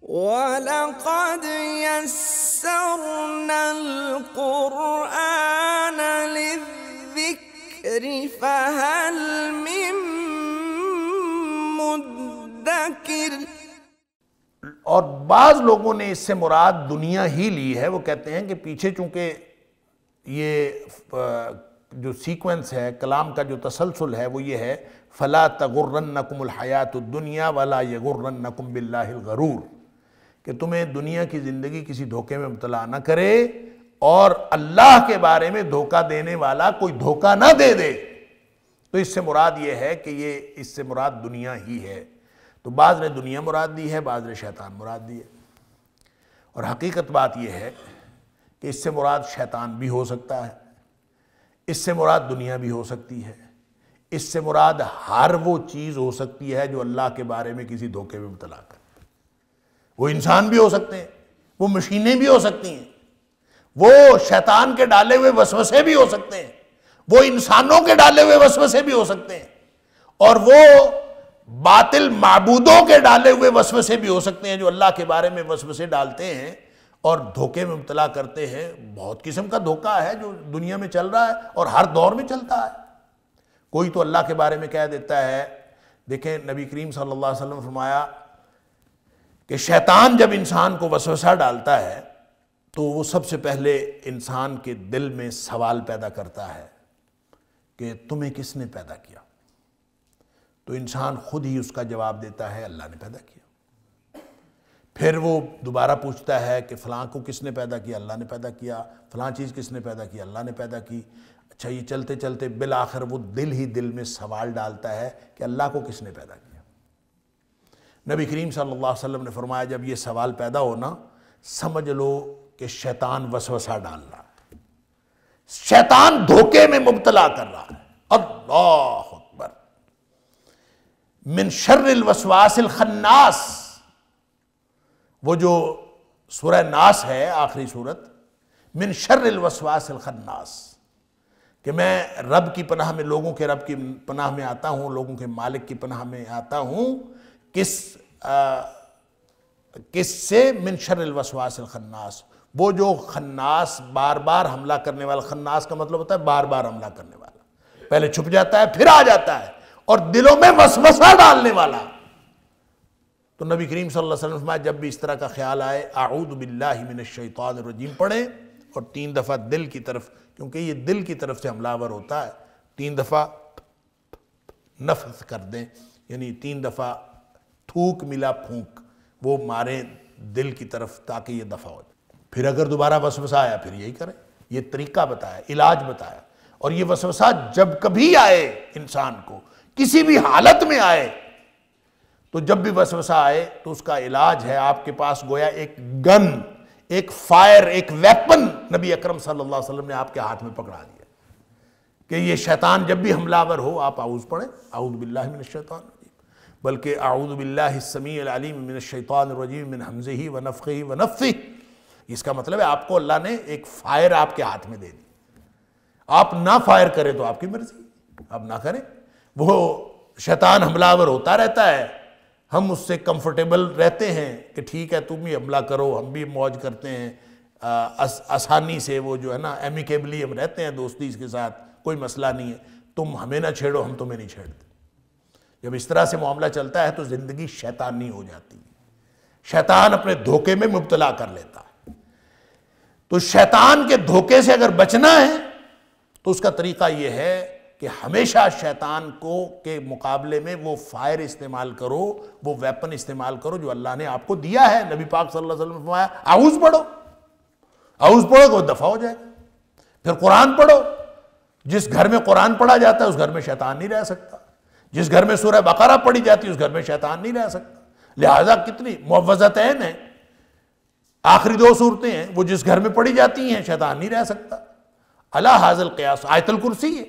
وَلَقَدْ يَسَّرْنَا الْقُرْآنَ لِلذِّكْرِ فَهَلْ مِن مُدَّكِرٍ۔ اور بعض لوگوں نے اس سے مراد دنیا ہی لی ہے۔ وہ کہتے ہیں کہ پیچھے چونکہ یہ جو سیکوینس ہے، کلام کا جو تسلسل ہے وہ یہ ہے فَلَا تَغُرَّنَّكُمُ الْحَيَاةُ الدُّنْيَا وَلَا يَغُرَّنَّكُمْ بِاللَّهِ الْغَرُورُ، کہ تمہیں دنیا کی زندگی کسی دھوکے میں مبتلا نہ کرے اور اللہ کے بارے میں دھوکہ دینے والا کوئی دھوکہ نہ دے دے۔ تو اس سے مراد یہ ہے کہ اس سے مراد دنیا ہی ہے۔ تو بعض نے دنیا مراد دی ہے، بعض نے شیطان مراد دی ہے، اور حقیقت بات یہ ہے کہ اس سے مراد شیطان بھی ہو سکتا ہے، اس سے مراد دنیا بھی ہو سکتی ہے، اس سے مراد ہر وہ چیز ہو سکتی ہے جو اللہ کے بارے میں کسی دھوکے میں مبتلا کر۔ وہ انسان بھی ہو سکتے ہیں، وہ مشینیں بھی ہو سکتی ہیں، وہ شیطان کے ڈالے ہوئے وسوسے بھی ہو سکتے ہیں، وہ انسانوں کے ڈالے ہوئے وسوسے بھی ہو سکتے ہیں، اور وہ باطل معبودوں کے ڈالے ہوئے وسوسے بھی ہو سکتے ہیں جو اللہ کے بارے میں وسوسے ڈالتے ہیں اور دھوکے میں مبتلا کرتے ہیں۔ بہت قسم کا دھوکہ ہے جو دنیا میں چل رہا ہے اور ہر دور میں چلتا ہے۔ کوئی تو اللہ کے بارے میں کہہ دیتا ہے، دیکھیں نبی کریم صلی اللہ علیہ وسلم فرمایا کہ شیطان جب انسان کو وسوسہ ڈالتا ہے تو وہ سب سے پہلے انسان کے دل میں سوال پیدا کرتا ہے کہ تمہیں کس نے پیدا کیا؟ تو انسان خود ہی اس کا جواب دیتا ہے اللہ نے پیدا کیا۔ پھر وہ دوبارہ پوچھتا ہے کہ فلاں کو کس نے پیدا کیا؟ اللہ نے پیدا کیا۔ فلاں چیز کس نے پیدا کی؟ اللہ نے پیدا کی۔ اچھا، یہ چلتے چلتے بالآخر وہ دل ہی دل میں سوال ڈالتا ہے کہ اللہ کو کس نے پیدا کیا؟ نبی کریم صلی اللہ علیہ وسلم نے فرمایا جب یہ سوال پیدا ہونا سمجھ لو کہ شیطان وسوسہ ڈال رہا ہے، شیطان دھوکے میں مبتلا کر رہا ہے۔ اللہ اکبر۔ من شر الوسواس الخناس، وہ جو سورہ ناس ہے آخری سورت، من شر الوسواس الخناس، کہ میں رب کی پناہ میں، لوگوں کے رب کی پناہ میں آتا ہوں، لوگوں کے مالک کی پناہ میں آتا ہوں، کس سے؟ من شر الوسواس الخناس، وہ جو خناس بار بار حملہ کرنے والا، خناس کا مطلب ہوتا ہے بار بار حملہ کرنے والا، پہلے چھپ جاتا ہے پھر آ جاتا ہے اور دلوں میں وسوسہ ڈالنے والا۔ تو نبی کریم صلی اللہ علیہ وسلم فرمایا جب بھی اس طرح کا خیال آئے اعوذ باللہ من الشیطان الرجیم پڑھیں اور 3 دفعہ دل کی طرف، کیونکہ یہ دل کی طرف سے حملہ آور ہوتا ہے، 3 دفعہ نفث کر دیں، یعنی 3 دفعہ تھوک ملا پھونک وہ ماریں دل کی طرف تاکہ یہ دفع ہو جائے۔ پھر اگر دوبارہ وسوسہ آیا پھر یہی کریں۔ یہ طریقہ بتایا، علاج بتایا۔ اور یہ وسوسہ جب کبھی آئے انسان کو، کسی بھی حالت میں آئے، تو جب بھی وسوسہ آئے تو اس کا علاج ہے آپ کے پاس گویا ایک گن، ایک فائر، ایک ویپن نبی اکرم صلی اللہ علیہ وسلم نے آپ کے ہاتھ میں پکڑا دیا کہ یہ شیطان جب بھی حملہ آور ہو آپ اعوذ پڑھیں، اعوذ باللہ من الشیطان الرجیم، بلکہ اعوذ باللہ السمیع العلیم من الشیطان الرجیم من حمزہ ونفخہ ونفثہ۔ اس کا مطلب ہے آپ کو اللہ نے ایک فائر آپ کے ہاتھ میں دے دی، آپ نہ فائر کریں تو آپ کی مرضی، آپ نہ کریں۔ وہ شیطان حملہ آور ہوتا رہتا ہے، ہم اس سے کمفرٹیبل رہتے ہیں کہ ٹھیک ہے تم بھی حملہ کرو، ہم بھی موج کرتے ہیں، آسانی سے وہ جو ہے نا ایمیکیبلی ہم رہتے ہیں دوستی کے ساتھ، کوئی مسئلہ نہیں ہے، تم ہمیں نہ چھیڑو ہم تمہیں نہیں چھیڑتے۔ جب اس طرح سے معاملہ چلتا ہے تو زندگی شیطانی ہو جاتی ہے، شیطان اپنے دھوکے میں مبتلا کر لیتا ہے۔ تو شیطان کے دھوکے سے اگر بچنا ہے تو اس کا طریقہ یہ ہے کہ ہمیشہ شیطان کو کے مقابلے میں وہ فائر استعمال کرو، وہ ویپن استعمال کرو جو اللہ نے آپ کو دیا ہے۔ نبی پاک صلی اللہ علیہ وسلم نے فرمایا اعوذ پڑھو، اعوذ پڑھو کہ وہ دفع ہو جائے گا۔ پھر قرآن پڑھو، جس گھر میں قرآن پڑھا جاتا ہے اس گھر میں شیطان نہیں رہ سکتا، جس گھر میں سورہ بقرہ پڑھی جاتی ہے اس گھر میں شیطان نہیں رہ سکتا۔ لہٰذا کتنی معوذتین ہیں، آخری 2 صورتیں ہیں، وہ جس گھر میں پڑھی جاتی ہیں شیطان نہیں رہ سکتا۔ علی ھذا القیاس آیت الکرسی ہے۔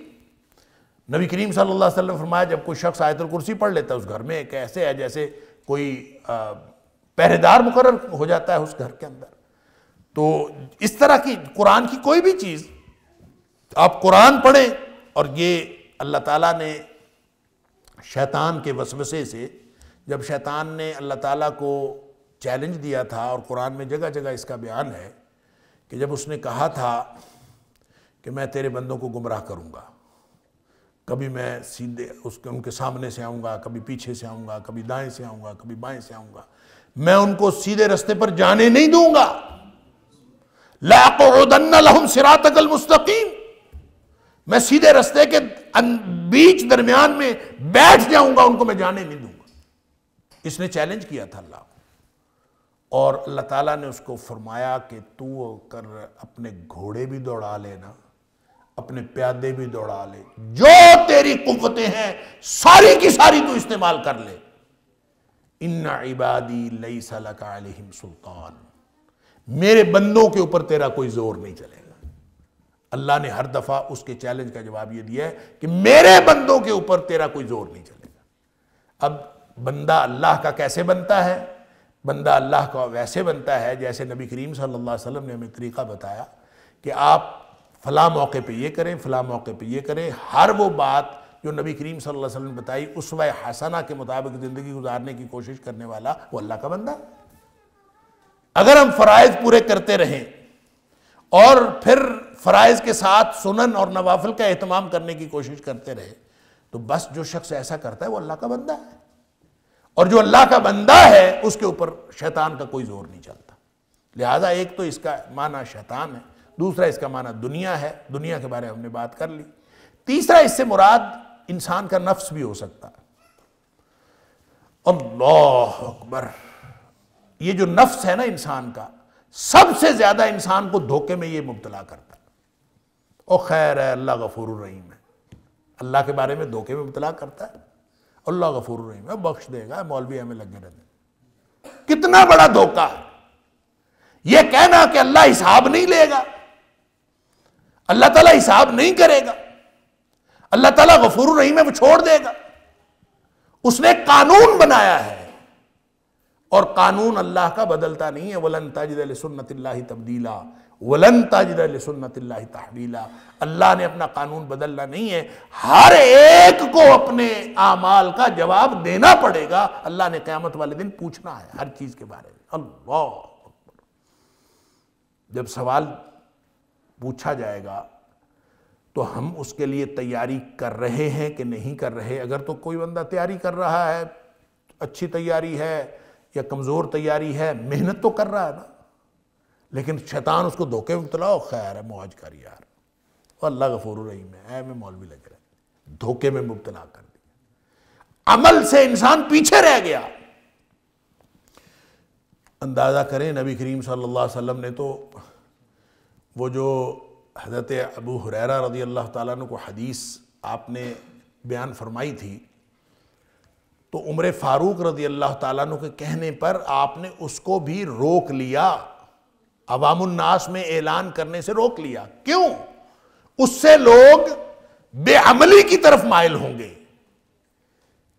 نبی کریم صلی اللہ علیہ وسلم نے فرمایا جب کوئی شخص آیت الکرسی پڑھ لیتا ہے اس گھر میں ایک ایسے ہے جیسے کوئی پہرے دار مقرر ہو جاتا ہے اس گھر کے اندر۔ تو اس طرح کی قرآن کی کوئی بھی چیز آپ قرآن پڑھیں، اور یہ اللہ تعالیٰ نے شیطان کے وسوسے سے، جب شیطان نے اللہ تعالیٰ کو چیلنج دیا تھا، اور قرآن میں جگہ جگہ اس کا بیان ہے کہ جب اس نے کہا تھا کہ میں تیرے بندوں کو گمراہ کروں گا، کبھی میں سیدھے ان کے سامنے سے آؤں گا، کبھی پیچھے سے آؤں گا، کبھی دائیں سے آؤں گا، کبھی بائیں سے آؤں گا، میں ان کو سیدھے رستے پر جانے نہیں دوں گا، لَأَقْعُدَنَّ لَهُمْ صِرَاطَكَ الْمُسْتَقِيمَ، میں سیدھے رستے کے بیچ درمیان میں بیٹھ جاؤں گا، ان کو میں جانے نہیں دوں گا۔ اس نے چیلنج کیا تھا اللہ کو، اور اللہ تعالیٰ نے اس کو فرمایا کہ تو کر اپنے گھوڑے بھی دوڑا لینا، اپنے پیادے بھی دوڑا لے، جو تیری قوتیں ہیں ساری کی ساری تو استعمال کر لے۔ ان عبادی لیس لک علیہم سلطان، میرے بندوں کے اوپر تیرا کوئی زور نہیں چلے گا۔ اللہ نے ہر دفعہ اس کے چیلنج کا جواب یہ دیا ہے کہ میرے بندوں کے اوپر تیرا کوئی زور نہیں چلے گا۔ اب بندہ اللہ کا کیسے بنتا ہے؟ بندہ اللہ کا ویسے بنتا ہے جیسے نبی کریم صلی اللہ علیہ وسلم نے ہمیں طریقہ بتایا کہ آپ فلاں موقع پہ یہ کریں، فلاں موقع پہ یہ کریں۔ ہر وہ بات جو نبی کریم صلی اللہ علیہ وسلم نے بتائی اسوہ حسنہ کے مطابق زندگی گزارنے کی کوشش کرنے والا وہ اللہ کا بندہ ہے۔ اگر ہم فرائض پورے کرتے رہیں اور پھر فرائض کے ساتھ سنن اور نوافل کا اہتمام کرنے کی کوشش کرتے رہے تو بس جو شخص ایسا کرتا ہے وہ اللہ کا بندہ ہے، اور جو اللہ کا بندہ ہے اس کے اوپر شیطان کا کوئی زور نہیں چلتا۔ لہذا ایک تو اس کا معنی شیطان ہے، دوسرا اس کا معنی دنیا ہے، دنیا کے بارے میں ہم نے بات کر لی، تیسرا اس سے مراد انسان کا نفس بھی ہو سکتا ہے۔ اللہ اکبر، یہ جو نفس ہے نا انسان کا، سب سے زیادہ انسان کو دھوکے میں یہ مبتلا کرتا ہے۔ او خیر ہے، اللہ غفور الرحیم ہے، اللہ کے بارے میں دھوکے میں مبتلا کرتا ہے، اللہ غفور الرحیم ہے، بخش دے گا، مولوی ہمیں لگے رہتے ہیں۔ کتنا بڑا دھوکہ ہے یہ کہنا کہ اللہ حساب نہیں لے گا، اللہ تعالیٰ حساب نہیں کرے گا، اللہ تعالیٰ غفور الرحیم ہے، وہ چھوڑ دے گا۔ اس نے قانون بنایا ہے، اور قانون اللہ کا بدلتا نہیں ہے۔ وَلَن تَجِدَ لِسُنَّتِ اللَّهِ تَبْدِيلًا وَلَن تَجِدَ لِسُنَّتِ اللَّهِ تَحْوِيلًا۔ اللہ نے اپنا قانون بدلنا نہیں ہے، ہر ایک کو اپنے اعمال کا جواب دینا پڑے گا۔ اللہ نے قیامت والے دن پوچھنا ہے ہر چیز کے بارے میں۔ اللہ اکبر، جب سوال پوچھا جائے گا تو ہم اس کے لیے تیاری کر رہے ہیں کہ نہیں کر رہے؟ اگر تو کوئی بندہ تیاری کر رہا ہے، اچھی تیاری ہے یا کمزور تیاری ہے، محنت تو کر رہا ہے نا، لیکن شیطان اس کو دھوکے میں مبتلا ہو، خیر ہے موج کر یار، اللہ غفور الرحیم ہے، میں مولوی لگ رہا ہے، دھوکے میں مبتلا کر دیا، عمل سے انسان پیچھے رہ گیا۔ اندازہ کریں نبی کریم صلی اللہ علیہ وسلم نے تو وہ جو حضرت ابو ہریرہ رضی اللہ تعالیٰ عنہ کو حدیث آپ نے بیان فرمائی تھی، تو عمر فاروق رضی اللہ تعالیٰ عنہ کے کہنے پر آپ نے اس کو بھی روک لیا، عوام الناس میں اعلان کرنے سے روک لیا۔ کیوں؟ اس سے لوگ بے عملی کی طرف مائل ہوں گے،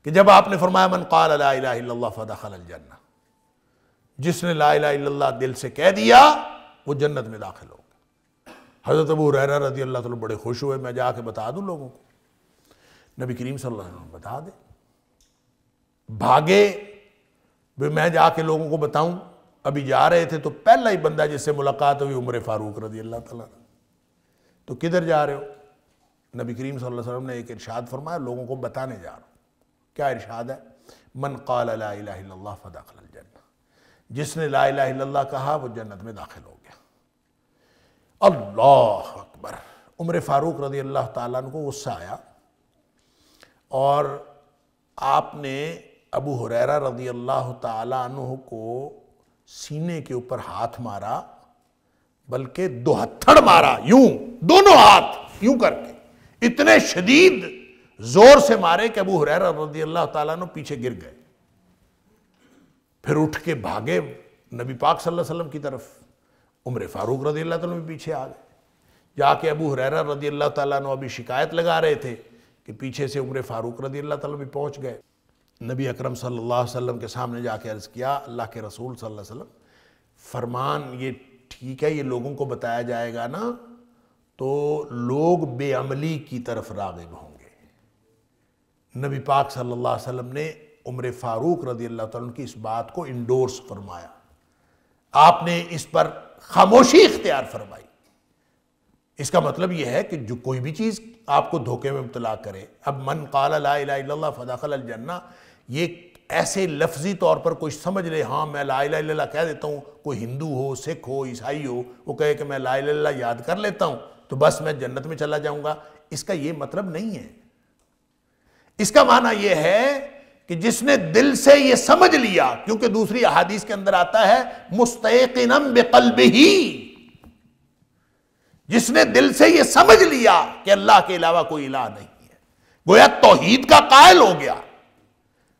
کہ جب آپ نے فرمایا من قال لا الہ الا اللہ فدخل الجنہ، جس نے لا الہ الا اللہ دل سے کہہ دیا وہ جنت میں داخل ہو گیا۔ حضرت ابو ہریرہ رضی اللہ تعالیٰ بڑے خوش ہوئے، میں جا کے بتا دوں لوگوں کو؟ نبی کریم صلی اللہ علیہ وسلم بتا دے، بھاگے میں جا کے لوگوں کو بتاؤں۔ ابھی جا رہے تھے تو پہلا ہی بندہ جس سے ملاقات ہوئی عمر فاروق رضی اللہ تعالیٰ عنہ۔ تو کدھر جا رہے ہو؟ نبی کریم صلی اللہ علیہ وسلم نے ایک ارشاد فرمایا، لوگوں کو بتانے جا رہا ہوں۔ کیا ارشاد ہے؟ من قال لا الہ الا اللہ فدخل الجنہ، جس نے لا الہ الا اللہ کہا وہ جنت میں داخل ہو گیا۔ اللہ اکبر، عمر فاروق رضی اللہ تعالیٰ عنہ کو غصہ آیا، اور آپ نے ابو ہریرہ رضی اللہ تعالیٰ عنہ کو سینے کے اوپر ہاتھ مارا، بلکہ دو ہتھڑ مارا، یوں دونوں ہاتھ یوں کر کے، اتنے شدید زور سے مارے کہ ابو ہریرہ رضی اللہ تعالیٰ عنہ پیچھے گر گئے۔ پھر اٹھ کے بھاگے نبی پاک صلی اللہ علیہ وسلم کی طرف، عمر فاروق رضی اللہ تعالیٰ عنہ بھی پیچھے آ گئے۔ جا کے ابو ہریرہ رضی اللہ تعالیٰ عنہ ابھی شکایت لگا رہے تھے کہ پیچھے سے عمر فاروق رضی اللہ تعالیٰ بھی پہنچ گئے۔ نبی اکرم صلی اللہ علیہ وسلم کے سامنے جا کے عرض کیا، اللہ کے رسول صلی اللہ علیہ وسلم، فرمان یہ ٹھیک ہے، یہ لوگوں کو بتایا جائے گا نا تو لوگ بے عملی کی طرف راغب ہوں گے۔ نبی پاک صلی اللہ علیہ وسلم نے عمر فاروق رضی اللہ تعالیٰ عنہ کی اس بات کو انڈورس فرمایا، آپ نے اس پر خاموشی اختیار فرمائی۔ اس کا مطلب یہ ہے کہ جو کوئی بھی چیز آپ کو دھوکے میں مبتلا کرے، اب من قال لا الہ الا اللہ فدخل الجنہ، یہ ایسے لفظی طور پر کوئی سمجھ لے ہاں میں لا الہ الا اللہ کہہ دیتا ہوں، کوئی ہندو ہو، سکھ ہو، عیسائی ہو، وہ کہے کہ میں لا الہ الا اللہ یاد کر لیتا ہوں تو بس میں جنت میں چلا جاؤں گا، اس کا یہ مطلب نہیں ہے۔ اس کا معنی یہ ہے کہ جس نے دل سے یہ سمجھ لیا، کیونکہ دوسری احادیث کے اندر آتا ہے مستیقنا بقلبہ، جس نے دل سے یہ سمجھ لیا کہ اللہ کے علاوہ کوئی الہ نہیں ہے، گویا توحید کا قائل ہو گیا۔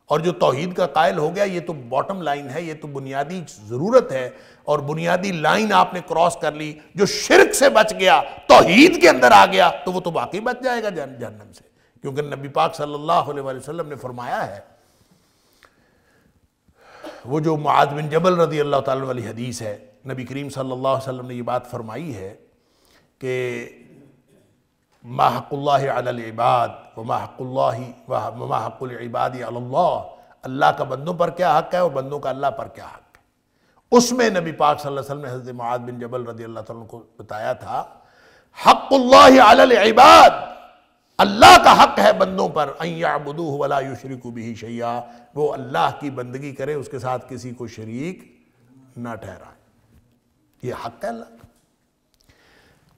اور جو توحید کا قائل ہو گیا، یہ تو باٹم لائن ہے، یہ تو بنیادی ضرورت ہے، اور بنیادی لائن آپ نے کراس کر لی۔ جو شرک سے بچ گیا، توحید کے اندر آ گیا، تو وہ تو واقعی بچ جائے گا جہنم سے، کیونکہ نبی پاک صلی اللہ علیہ وسلم نے فرمایا ہے، وہ جو معاذ بن جبل رضی اللہ تعالیٰ والی حدیث ہے، نبی کریم صلی اللہ علیہ وسلم نے یہ بات فرمائی ہے کہ ما حق اللہ علی العباد وما حق العباد علی اللہ، اللہ کا بندوں پر کیا حق ہے اور بندوں کا اللہ پر کیا حق ہے۔ اس میں نبی پاک صلی اللہ علیہ وسلم نے حضرت معاذ بن جبل رضی اللہ تعالیٰ کو بتایا تھا، حق اللہ علی العباد، اللہ کا حق ہے بندوں پر، ان یعبدوہ ولا یشرکوا بہ شیئا، وہ اللہ کی بندگی کرے، اس کے ساتھ کسی کو شریک نہ ٹھہرائے، یہ حق ہے اللہ کا۔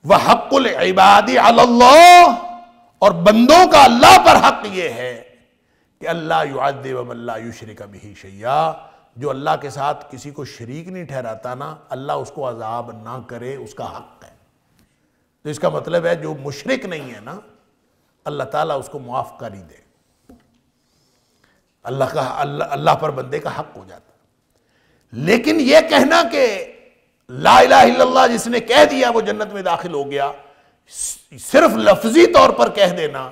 وحق العباد علی اللہ، اور بندوں کا اللہ پر حق یہ ہے کہ اللہ یعذب من لا یشرک بہ شیئا، جو اللہ کے ساتھ کسی کو شریک نہیں ٹھہراتا نا، اللہ اس کو عذاب نہ کرے، اس کا حق ہے۔ تو اس کا مطلب ہے جو مشرک نہیں ہے نا، اللہ تعالیٰ اس کو معاف کر ہی دے، اللہ پر بندے کا حق ہو جاتا۔ لیکن یہ کہنا کہ لا الہ الا اللہ جس نے کہہ دیا وہ جنت میں داخل ہو گیا، صرف لفظی طور پر کہہ دینا،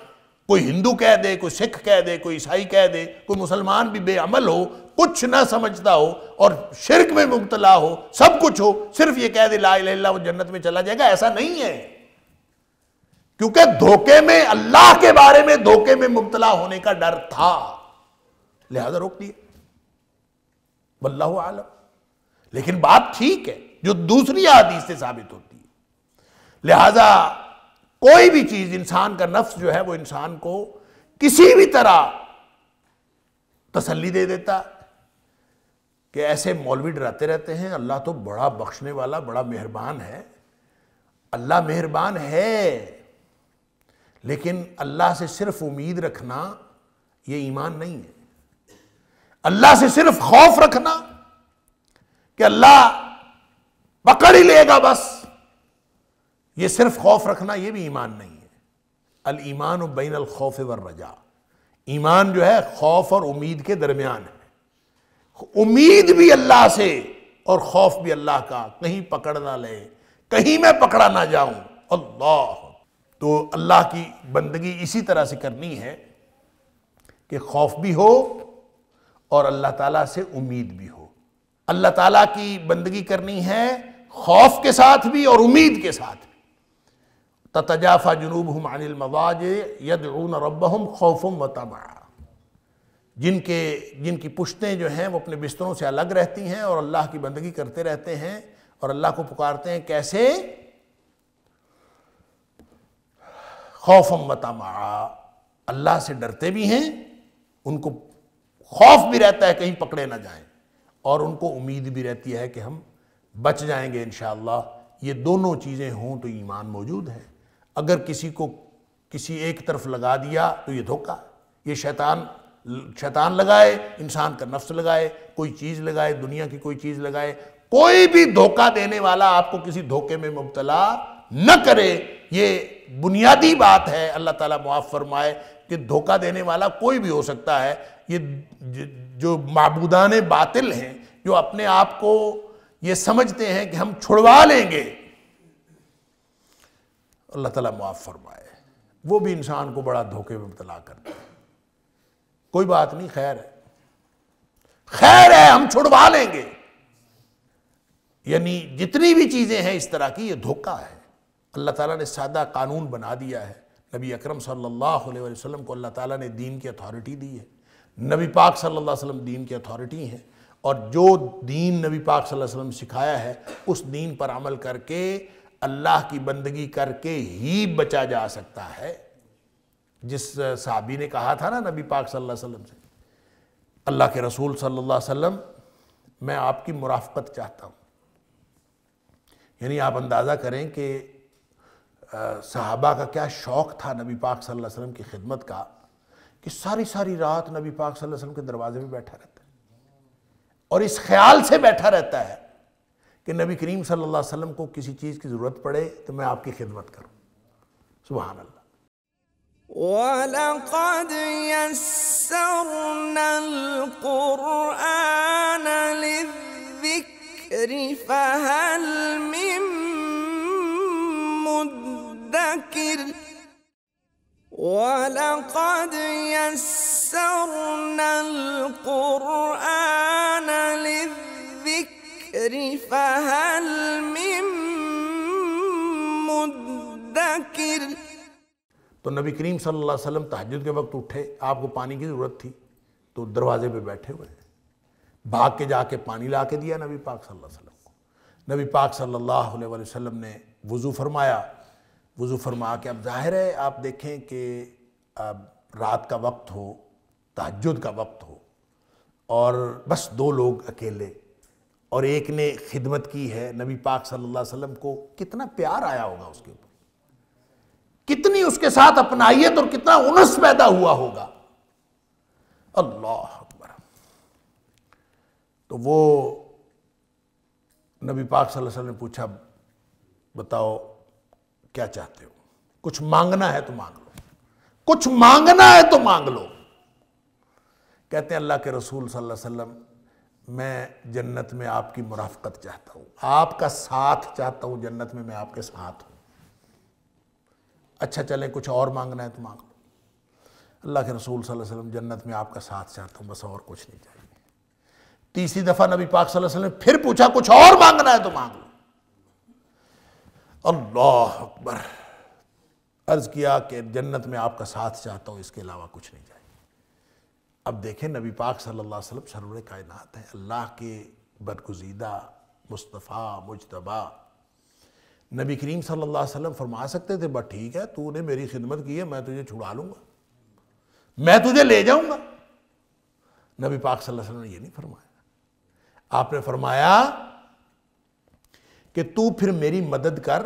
کوئی ہندو کہہ دے، کوئی سکھ کہہ دے، کوئی عیسائی کہہ دے، کوئی مسلمان بھی بے عمل ہو، کچھ نہ سمجھتا ہو اور شرک میں مبتلا ہو، سب کچھ ہو، صرف یہ کہہ دے لا الہ الا اللہ وہ جنت میں چلا جائے گا، ایسا نہیں ہے۔ کیونکہ دھوکے میں، اللہ کے بارے میں دھوکے میں مبتلا ہونے کا ڈر تھا، لہذا روک دیا، واللہ اعلم۔ لیکن بات ٹھیک ہے جو دوسری حدیث سے ثابت ہوتی ہے۔ لہذا کوئی بھی چیز، انسان کا نفس جو ہے وہ انسان کو کسی بھی طرح تسلی دے دیتا کہ ایسے مولوی ڈراتے رہتے ہیں، اللہ تو بڑا بخشنے والا، بڑا مہربان ہے۔ اللہ مہربان ہے، لیکن اللہ سے صرف امید رکھنا یہ ایمان نہیں ہے۔ اللہ سے صرف خوف رکھنا کہ اللہ پکڑ ہی لے گا بس، یہ صرف خوف رکھنا یہ بھی ایمان نہیں ہے۔ الایمان بین الخوف والرجاء، ایمان جو ہے خوف اور امید کے درمیان ہے، امید بھی اللہ سے اور خوف بھی اللہ کا، کہیں پکڑ نہ لے، کہیں میں پکڑا نہ جاؤں۔ اللہ، تو اللہ کی بندگی اسی طرح سے کرنی ہے کہ خوف بھی ہو اور اللہ تعالیٰ سے امید بھی ہو۔ اللہ تعالیٰ کی بندگی کرنی ہے خوف کے ساتھ بھی اور امید کے ساتھ بھی۔ تتجافى جنوبهم عن المضاجع يدعون ربهم خوفا وطمعا، جن کی پشتیں جو ہیں وہ اپنے بستروں سے الگ رہتی ہیں اور اللہ کی بندگی کرتے رہتے ہیں اور اللہ کو پکارتے ہیں، کیسے؟ خوفا وطمعا، اللہ سے ڈرتے بھی ہیں، ان کو خوف بھی رہتا ہے کہیں پکڑے نہ جائیں، اور ان کو امید بھی رہتی ہے کہ ہم بچ جائیں گے انشاءاللہ۔ یہ دونوں چیزیں ہوں تو ایمان موجود ہے۔ اگر کسی کو کسی ایک طرف لگا دیا تو یہ دھوکہ ہے، یہ شیطان لگائے، انسان کا نفس لگائے، کوئی چیز لگائے، دنیا کی کوئی چیز لگائے، کوئی بھی دھوکہ دینے والا آپ کو کسی دھوکے میں مبتلا نہ کرے، یہ بنیادی بات ہے۔ اللہ تعالیٰ معاف فرمائے کہ دھوکہ دینے والا کوئی بھی ہو سکتا ہے۔ یہ جو معبودان باطل ہیں، جو اپنے آپ کو یہ سمجھتے ہیں کہ ہم چھڑوا لیں گے، اللہ تعالیٰ معاف فرمائے، وہ بھی انسان کو بڑا دھوکے میں مبتلا کرتے ہیں۔ کوئی بات نہیں، خیر ہے، خیر ہے، ہم چھڑوا لیں گے، یعنی جتنی بھی چیزیں ہیں اس طرح کی، یہ دھوکہ ہے۔ اللہ تعالیٰ نے سادہ قانون بنا دیا ہے، نبی اکرم صلی اللہ علیہ وسلم کو اللہ تعالیٰ نے دین کی اتھارٹی دی ہے، نبی پاک صلی اللہ علیہ وسلم دین کی اتھارٹی ہیں، اور جو دین نبی پاک صلی اللہ علیہ وسلم نے سکھایا ہے اس دین پر عمل کر کے اللہ کی بندگی کر کے ہی بچا جا سکتا ہے۔ جس صحابی نے کہا تھا نا نبی پاک صلی اللہ علیہ وسلم سے، اللہ کے رسول صلی اللہ علیہ وسلم میں آپ کی مرافقت چاہتا ہوں، یعنی آپ اندازہ کریں کہ صحابہ کا کیا شوق تھا نبی پاک صلی اللہ علیہ وسلم کی خدمت کا، کہ ساری ساری رات نبی پاک صلی اللہ علیہ وسلم کے دروازے پہ بیٹھا رہتا ہے، اور اس خیال سے بیٹھا رہتا ہے کہ نبی کریم صلی اللہ علیہ وسلم کو کسی چیز کی ضرورت پڑے تو میں آپ کی خدمت کروں۔ سبحان اللہ۔ وَلَقَدْ يَسَّرْنَا الْقُرْآنَ لِلذِّكْرِ فَهَلْ مِن مُدَّكِرٍ وَلَقَدْ يَسَّرْنَا الْقُرْآنَ لِلذِّكْرِ فَهَلْ مِن مُدَّكِرٍ۔ تو نبی کریم صلی اللہ علیہ وسلم تہجد کے وقت اٹھے، آپ کو پانی کی ضرورت تھی تو دروازے پہ بیٹھے ہوئے ہیں، بھاگ کے جا کے پانی لا کے دیا نبی پاک صلی اللہ علیہ وسلم کو۔ نبی پاک صلی اللہ علیہ وسلم نے وضو فرمایا، وضو فرما کے اب ظاہر ہے آپ دیکھیں کہ اب رات کا وقت ہو، تہجد کا وقت ہو، اور بس دو لوگ اکیلے، اور ایک نے خدمت کی ہے نبی پاک صلی اللہ علیہ وسلم کو، کتنا پیار آیا ہوگا اس کے اوپر، کتنی اس کے ساتھ اپنائیت اور کتنا انس پیدا ہوا ہوگا۔ اللہ اکبر۔ تو وہ نبی پاک صلی اللہ علیہ وسلم نے پوچھا بتاؤ کیا چاہتے ہو؟ کچھ مانگنا ہے تو مانگ لو، کچھ مانگنا ہے تو مانگ لو۔ کہتے ہیں اللہ کے رسول صلی اللہ علیہ وسلم میں جنت میں آپ کی مرافقت چاہتا ہوں، آپ کا ساتھ چاہتا ہوں، جنت میں آپ کے ساتھ ہوں۔ اچھا چلیں کچھ اور مانگنا ہے تو مانگ لو۔ اللہ کے رسول صلی اللہ علیہ وسلم جنت میں آپ کا ساتھ چاہتا ہوں، بس اور کچھ نہیں چاہیے۔ تیسری دفعہ نبی پاک صلی اللہ علیہ وسلم نے پھر پوچھا کچھ اور مانگنا ہے تو مانگ لو۔ اللہ اکبر۔ عرض کیا کہ جنت میں آپ کا ساتھ چاہتا ہوں، اس کے علاوہ کچھ نہیں چاہیے۔ اب دیکھیں نبی پاک صلی اللہ علیہ وسلم سرور کائنات ہیں، اللہ کے برگزیدہ، مصطفیٰ، مجتبیٰ۔ نبی کریم صلی اللہ علیہ وسلم فرما سکتے تھے بس ٹھیک ہے تو نے میری خدمت کی ہے، میں تجھے چھڑا لوں گا، میں تجھے لے جاؤں گا۔ نبی پاک صلی اللہ علیہ وسلم نے یہ نہیں فرمایا، آپ نے فرمایا کہ تو پھر میری مدد کر،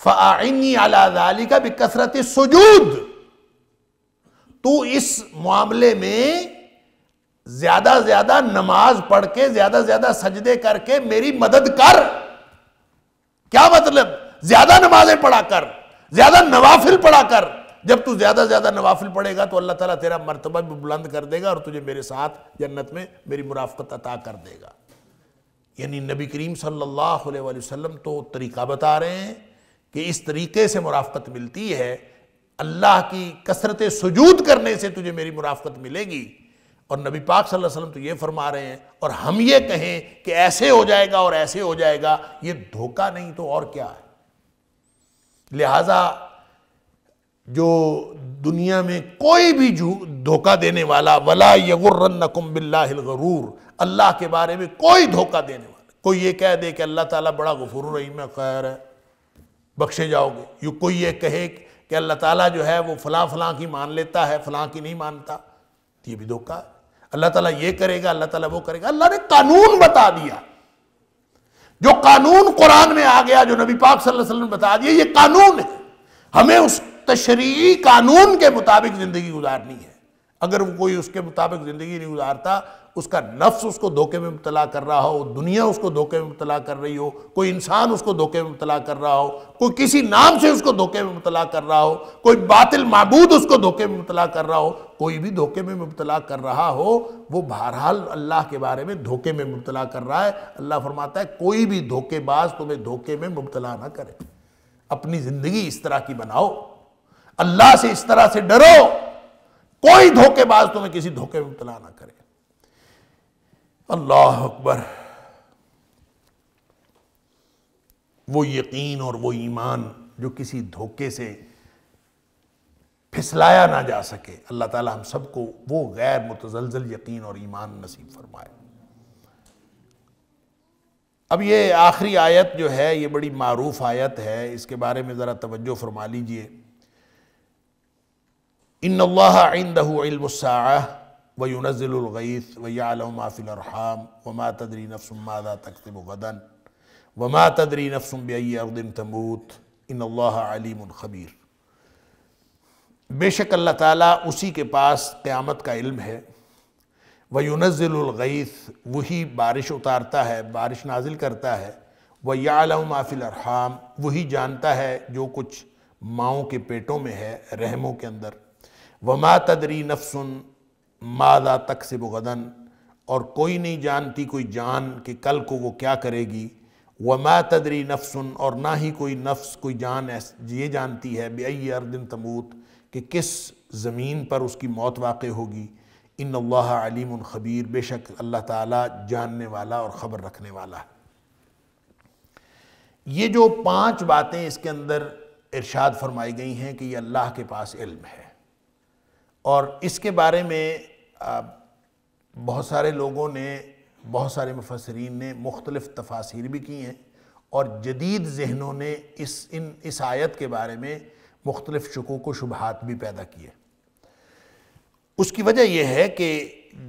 فَأَعِنِّي عَلَى ذَلِكَ بِكَثْرَةِ السُّجُودِ، تو اس معاملے میں زیادہ زیادہ نماز پڑھ کے، زیادہ زیادہ سجدے کر کے میری مدد کر۔ کیا مطلب؟ زیادہ نمازیں پڑھا کر، زیادہ نوافل پڑھا کر۔ جب تو زیادہ زیادہ نوافل پڑھے گا تو اللہ تعالیٰ تیرا مرتبہ بھی بلند کر دے گا اور تجھے میرے ساتھ جنت میں میری مرافقت عطا کر دے گا۔ یعنی نبی کریم صلی اللہ علیہ وسلم تو طریقہ بتا رہے ہیں کہ اس طریقے سے مرافقت ملتی ہے، اللہ کی کثرت سجود کرنے سے تجھے میری مرافقت ملے گی۔ اور نبی پاک صلی اللہ علیہ وسلم تو یہ فرما رہے ہیں، اور ہم یہ کہیں کہ ایسے ہو جائے گا اور ایسے ہو جائے گا، یہ دھوکہ نہیں تو اور کیا ہے۔ لہٰذا جو دنیا میں کوئی بھی دھوکہ دینے والا، وَلَا يَغُرَّنَّكُمْ بِاللَّهِ الْغَرُورُ، اللہ کے بارے میں کوئی دھوکہ دینے والا، کوئی یہ کہہ دے کہ اللہ تعالیٰ بڑا غفور رحیم ہے، خیر ہے، بخشے جاؤ گے، کوئی یہ کہے کہ اللہ تعالیٰ جو ہے وہ فلاں فلاں کی مان لیتا ہے، فلاں کی نہیں مانتا، تو یہ بھی دھوکہ ہے۔ اللہ تعالیٰ یہ کرے گا، اللہ تعالیٰ وہ کرے گا۔ اللہ نے قانون بتا دیا، جو قانون قرآن میں آ گیا، جو نبی پاک صلی اللہ علیہ وسلم نے بتا دیا، یہ قانون ہے، ہمیں اس تشریعی قانون کے مطابق زندگی گزارنی ہے۔ اگر وہ کوئی اس کے مطابق زندگی نہیں گزارتا، اس کا نفس اس کو دھوکے میں مبتلا کر رہا ہو، دنیا اس کو دھوکے میں مبتلا کر رہی ہو، کوئی انسان اس کو دھوکے میں مبتلا کر رہا ہو، کوئی کسی نام سے اس کو دھوکے میں مبتلا کر رہا ہو، کوئی باطل معبود اس کو دھوکے میں مبتلا کر رہا ہو، کوئی بھی دھوکے میں مبتلا کر رہا ہو، وہ بہرحال اللہ کے بارے میں دھوکے میں مبتلا کر رہا ہے۔ اللہ فرماتا ہے کوئی بھی دھوکے باز تمہیں دھوکے میں مبتلا نہ کرے، اپنی زندگی اس طرح کی بناؤ، اللہ سے اس طرح سے ڈرو، کوئی دھوکے باز تمہیں کسی دھوکے میں مبتلا نہ کرے۔ اللہ اکبر۔ وہ یقین اور وہ ایمان جو کسی دھوکے سے پھسلایا نہ جا سکے۔ اللہ تعالی ہم سب کو وہ غیر متزلزل یقین اور ایمان نصیب فرمائے۔ اب یہ آخری آیت جو ہے یہ بڑی معروف آیت ہے، اس کے بارے میں ذرا توجہ فرما لیجئے۔ ان اللہ عندہ علم الساعہ وینزل الغیث ویعلم ما فی الارحام وما تدری نفس ماذا تکسب غدا وما تدری نفس بأی ارض تموت ان اللہ علیم خبیر۔ بے شک اللہ تعالیٰ اسی کے پاس قیامت کا علم ہے، وَيُنَزِّلُ الْغَيْثِ وہی بارش اتارتا ہے، بارش نازل کرتا ہے، وَيَعْلَمُ مَا فِي الْأَرْحَامِ وہی جانتا ہے جو کچھ ماؤں کے پیٹوں میں ہے، رحموں کے اندر، وَمَا تَدْرِي نَفْسٌ مَاذَا تَكْسِبُ غَدًا اور کوئی نہیں جانتی کوئی جان کہ کل کو وہ کیا کرے گی، وَمَا تَدْرِي نَفْسٌ اور نہ ہی کوئی نفس کوئی جان یہ جانتی ہے بِأَيِّ أَرْضٍ تَمُوتُ کہ کس زمین پر اس کی موت واقع ہوگی، ان اللہ علیم خبیر بے شک اللہ تعالیٰ جاننے والا اور خبر رکھنے والا ہے۔ یہ جو 5 باتیں اس کے اندر ارشاد فرمائی گئی ہیں کہ یہ اللہ کے پاس علم ہے، اور اس کے بارے میں بہت سارے لوگوں نے، بہت سارے مفسرین نے مختلف تفاسیر بھی کی ہیں، اور جدید ذہنوں نے اس آیت کے بارے میں مختلف شکوک و شبہات بھی پیدا کیے۔ اس کی وجہ یہ ہے کہ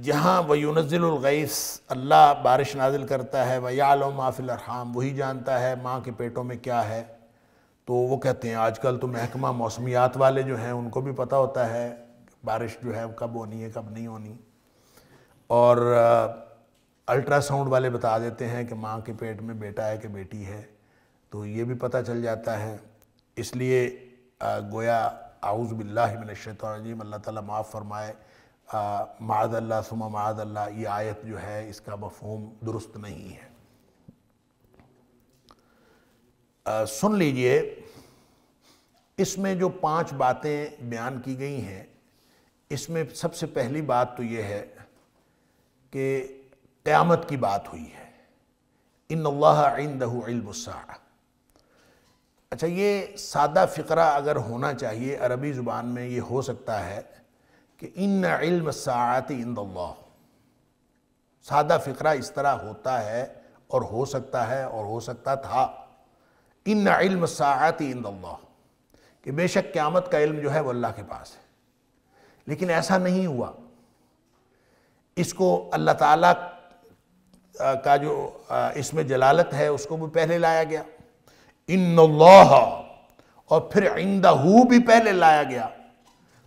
جہاں وَيُنَزِّلُ الْغَيْثِ اللہ بارش نازل کرتا ہے، وَيَعْلَمُ مَا فِي الْأَرْحَامِ وہی جانتا ہے ماں کے پیٹوں میں کیا ہے، تو وہ کہتے ہیں آج کل تو محکمہ موسمیات والے جو ہیں ان کو بھی پتہ ہوتا ہے بارش جو ہے کب ہونی ہے کب نہیں ہونی، اور الٹرا ساؤنڈ والے بتا دیتے ہیں کہ ماں کے پیٹ میں بیٹا ہے کہ بیٹی ہے، تو یہ بھی پتہ چل جاتا ہے۔ اس لیے گویا اعوذ باللہ من الشیطان الرجیم، اللہ تعالیٰ معاف فرمائے، معاذ اللہ ثم معاذ اللہ، یہ آیت جو ہے اس کا مفہوم درست نہیں ہے۔ سن لیجئے، اس میں جو 5 باتیں بیان کی گئی ہیں، اس میں سب سے پہلی بات تو یہ ہے کہ قیامت کی بات ہوئی ہے، ان اللہ عندہ علم الساعہ۔ اچھا، یہ سادہ فقرہ اگر ہونا چاہیے عربی زبان میں یہ ہو سکتا ہے کہ ان علم الساعۃ عند اللہ، سادہ فقرہ اس طرح ہوتا ہے اور ہو سکتا ہے اور ہو سکتا تھا، ان علم الساعۃ عند اللہ، کہ بے شک قیامت کا علم جو ہے وہ اللہ کے پاس ہے، لیکن ایسا نہیں ہوا۔ اس کو اللہ تعالیٰ کا جو اس میں جلالت ہے اس کو بھی پہلے لایا گیا، ان اللہ، اور پھر عندہ بھی پہلے لایا گیا،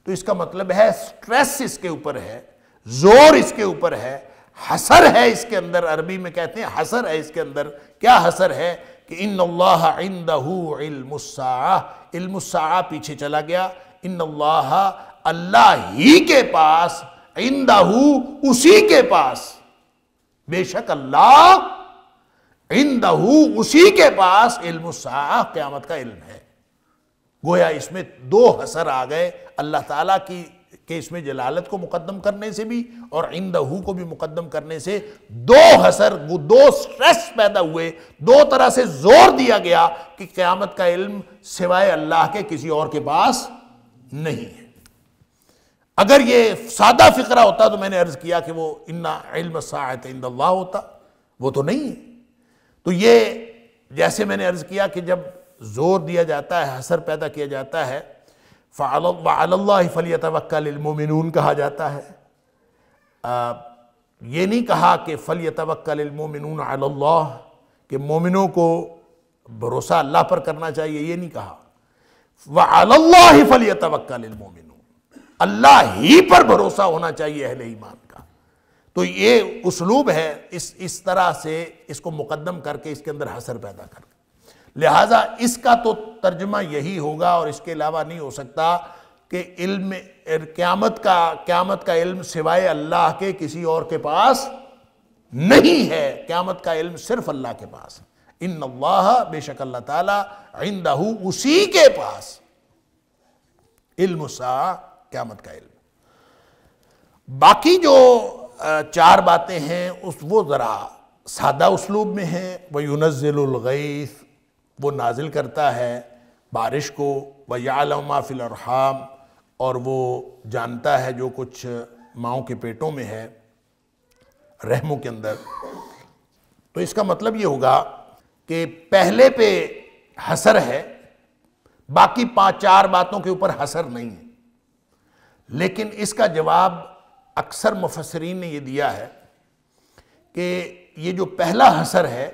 تو اس کا مطلب ہے سٹریس اس کے اوپر ہے، زور اس کے اوپر ہے، حسر ہے اس کے اندر، عربی میں کہتے ہیں حسر ہے اس کے اندر۔ کیا حسر ہے؟ کہ ان اللہ عندہ علم الساعہ، علم الساعہ پیچھے چلا گیا، ان اللہ اللہ ہی کے پاس، عندہ اسی کے پاس، بے شک اللہ عندہ اسی کے پاس علم الساعہ قیامت کا علم ہے۔ گویا اس میں 2 حسر آ گئے اللہ تعالیٰ کی، کہ اس میں جلالت کو مقدم کرنے سے بھی اور عندہ کو بھی مقدم کرنے سے 2 حسر، وہ 2 سٹریس پیدا ہوئے، 2 طرح سے زور دیا گیا کہ قیامت کا علم سوائے اللہ کے کسی اور کے پاس نہیں ہے۔ اگر یہ سادہ فقرہ ہوتا تو میں نے عرض کیا کہ وہ ان علم الساعۃ عند اللہ ہوتا، وہ تو نہیں ہے۔ تو یہ جیسے میں نے عرض کیا کہ جب زور دیا جاتا ہے، حسر پیدا کیا جاتا ہے، وَعَلَى اللَّهِ فَلْيَتَوَكَّلِ الْمُؤْمِنُونَ کہا جاتا ہے، یہ نہیں کہا کہ فَلْيَتَوَكَّلِ الْمُؤْمِنُونَ عَلَى اللَّهِ کہ مومنوں کو بھروسہ اللہ پر کرنا چاہیے، یہ نہیں کہا۔ وَعَلَى اللَّهِ فَلْيَتَوَكَّلِ الْمُؤْمِنُونَ، اللہ ہی پر بھروسہ ہونا چاہیے اہل ایمان کا۔ تو یہ اسلوب ہے، اس طرح سے اس کو مقدم کر کے اس کے اندر حسر پیدا کر کے، لہٰذا اس کا تو ترجمہ یہی ہوگا اور اس کے علاوہ نہیں ہو سکتا کہ علم قیامت کا علم سوائے اللہ کے کسی اور کے پاس نہیں ہے، قیامت کا علم صرف اللہ کے پاس ہے۔ ان اللہ، بے شک اللہ تعالیٰ، عندہ اسی کے پاس علم الساعہ قیامت کا علم۔ باقی جو 4 باتیں ہیں وہ ذرا سادہ اسلوب میں ہیں۔ وَيُنَزِّلُ الْغَيْثِ وہ نازل کرتا ہے بارش کو، وَيَعْلَمُ مَا فِي الْأَرْحَامِ اور وہ جانتا ہے جو کچھ ماؤں کے پیٹوں میں ہے، رحموں کے اندر. تو اس کا مطلب یہ ہوگا کہ پہلے پہ حسر ہے، باقی 5-4 باتوں کے اوپر حسر نہیں ہے. لیکن اس کا جواب اکثر مفسرین نے یہ دیا ہے کہ یہ جو پہلا حسر ہے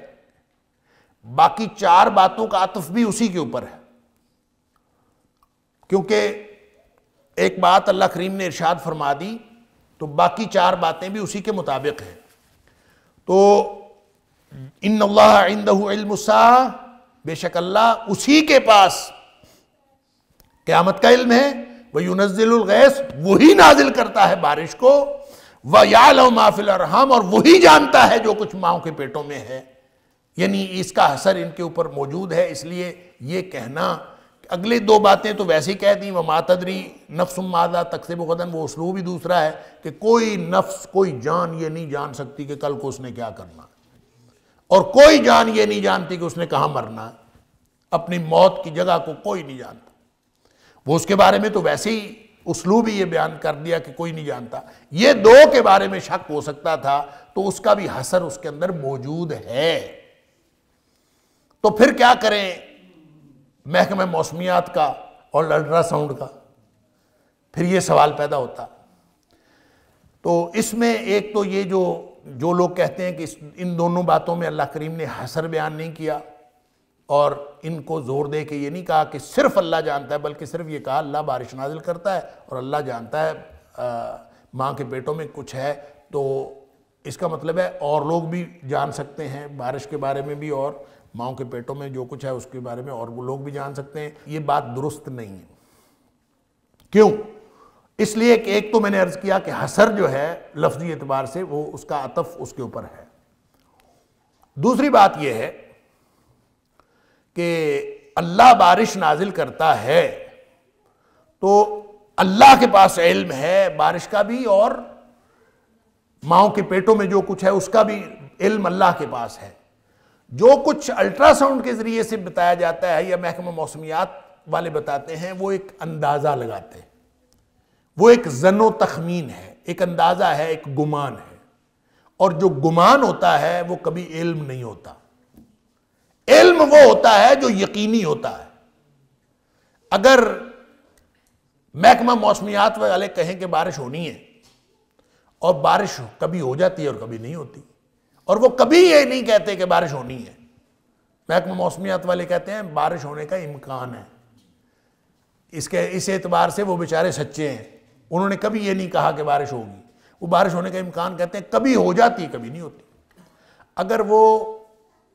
باقی 4 باتوں کا عطف بھی اسی کے اوپر ہے، کیونکہ ایک بات اللہ کریم نے ارشاد فرما دی تو باقی 4 باتیں بھی اسی کے مطابق ہیں. تو ان اللہ عندہ علم الساعہ، بے شک اللہ اسی کے پاس قیامت کا علم ہے. وَيُنَزِّلُ الْغَيْثَ، وہی نازل کرتا ہے بارش کو. وَيَعْلَمُ مَا فِي الْأَرْحَامِ، اور وہی جانتا ہے جو کچھ ماؤں کے پیٹوں میں ہے. یعنی اس کا حسر ان کے اوپر موجود ہے. اس لیے یہ کہنا، اگلی 2 باتیں تو ویسے ہی کہہ دیں، وَمَا تَدْرِي نَفْسٌ مَاذَا تَكْسِبُ غَدًا، وہ اسلوب ہی دوسرا ہے کہ کوئی نفس، کوئی جان یہ نہیں جان سکتی کہ کل کو اس نے کیا کرنا، اور کوئی جان یہ نہیں جانتی کہ اس نے کہاں مرنا ہے. اپنی موت کی جگہ کو کوئی نہیں جانتا. وہ اس کے بارے میں تو ویسے ہی اسلوب ہی یہ بیان کر دیا کہ کوئی نہیں جانتا. یہ 2 کے بارے میں شک ہو سکتا تھا تو اس کا بھی حسر اس کے اندر موجود ہے. تو پھر کیا کریں محکمہ موسمیات کا اور الٹرا ساؤنڈ کا؟ پھر یہ سوال پیدا ہوتا. تو اس میں ایک تو یہ جو لوگ کہتے ہیں کہ ان دونوں باتوں میں اللہ کریم نے حسر بیان نہیں کیا، اور ان کو زور دے کے یہ نہیں کہا کہ صرف اللہ جانتا ہے، بلکہ صرف یہ کہا اللہ بارش نازل کرتا ہے اور اللہ جانتا ہے ماں کے پیٹوں میں کچھ ہے. تو اس کا مطلب ہے اور لوگ بھی جان سکتے ہیں بارش کے بارے میں بھی، اور ماؤں کے پیٹوں میں جو کچھ ہے اس کے بارے میں اور وہ لوگ بھی جان سکتے ہیں. یہ بات درست نہیں ہے. کیوں؟ اس لیے کہ ایک تو میں نے عرض کیا کہ حسر جو ہے لفظی اعتبار سے وہ اس کا عطف اس کے اوپر ہے. دوسری بات یہ ہے کہ اللہ بارش نازل کرتا ہے تو اللہ کے پاس علم ہے بارش کا بھی، اور ماؤں کے پیٹوں میں جو کچھ ہے اس کا بھی علم اللہ کے پاس ہے. جو کچھ الٹرا ساؤنڈ کے ذریعے سے بتایا جاتا ہے یا محکمہ موسمیات والے بتاتے ہیں، وہ ایک اندازہ لگاتے ہیں، وہ ایک ظن و تخمین ہے، ایک اندازہ ہے، ایک گمان ہے. اور جو گمان ہوتا ہے وہ کبھی علم نہیں ہوتا. علم وہ ہوتا ہے جو یقینی ہوتا ہے. اگر محکمہ موسمیات والے کہیں کہ بارش ہونی ہے اور بارش کبھی ہو جاتی ہے اور کبھی نہیں ہوتی، اور وہ کبھی یہ نہیں کہتے کہ بارش ہونی ہے، محکمہ موسمیات والے کہتے ہیں بارش ہونے کا امکان ہے. اس اعتبار سے وہ بیچارے سچے ہیں. انہوں نے کبھی یہ نہیں کہا کہ بارش ہوگی، وہ بارش ہونے کا امکان کہتے ہیں. کبھی ہو جاتی ہے کبھی نہیں ہوتی. اگر وہ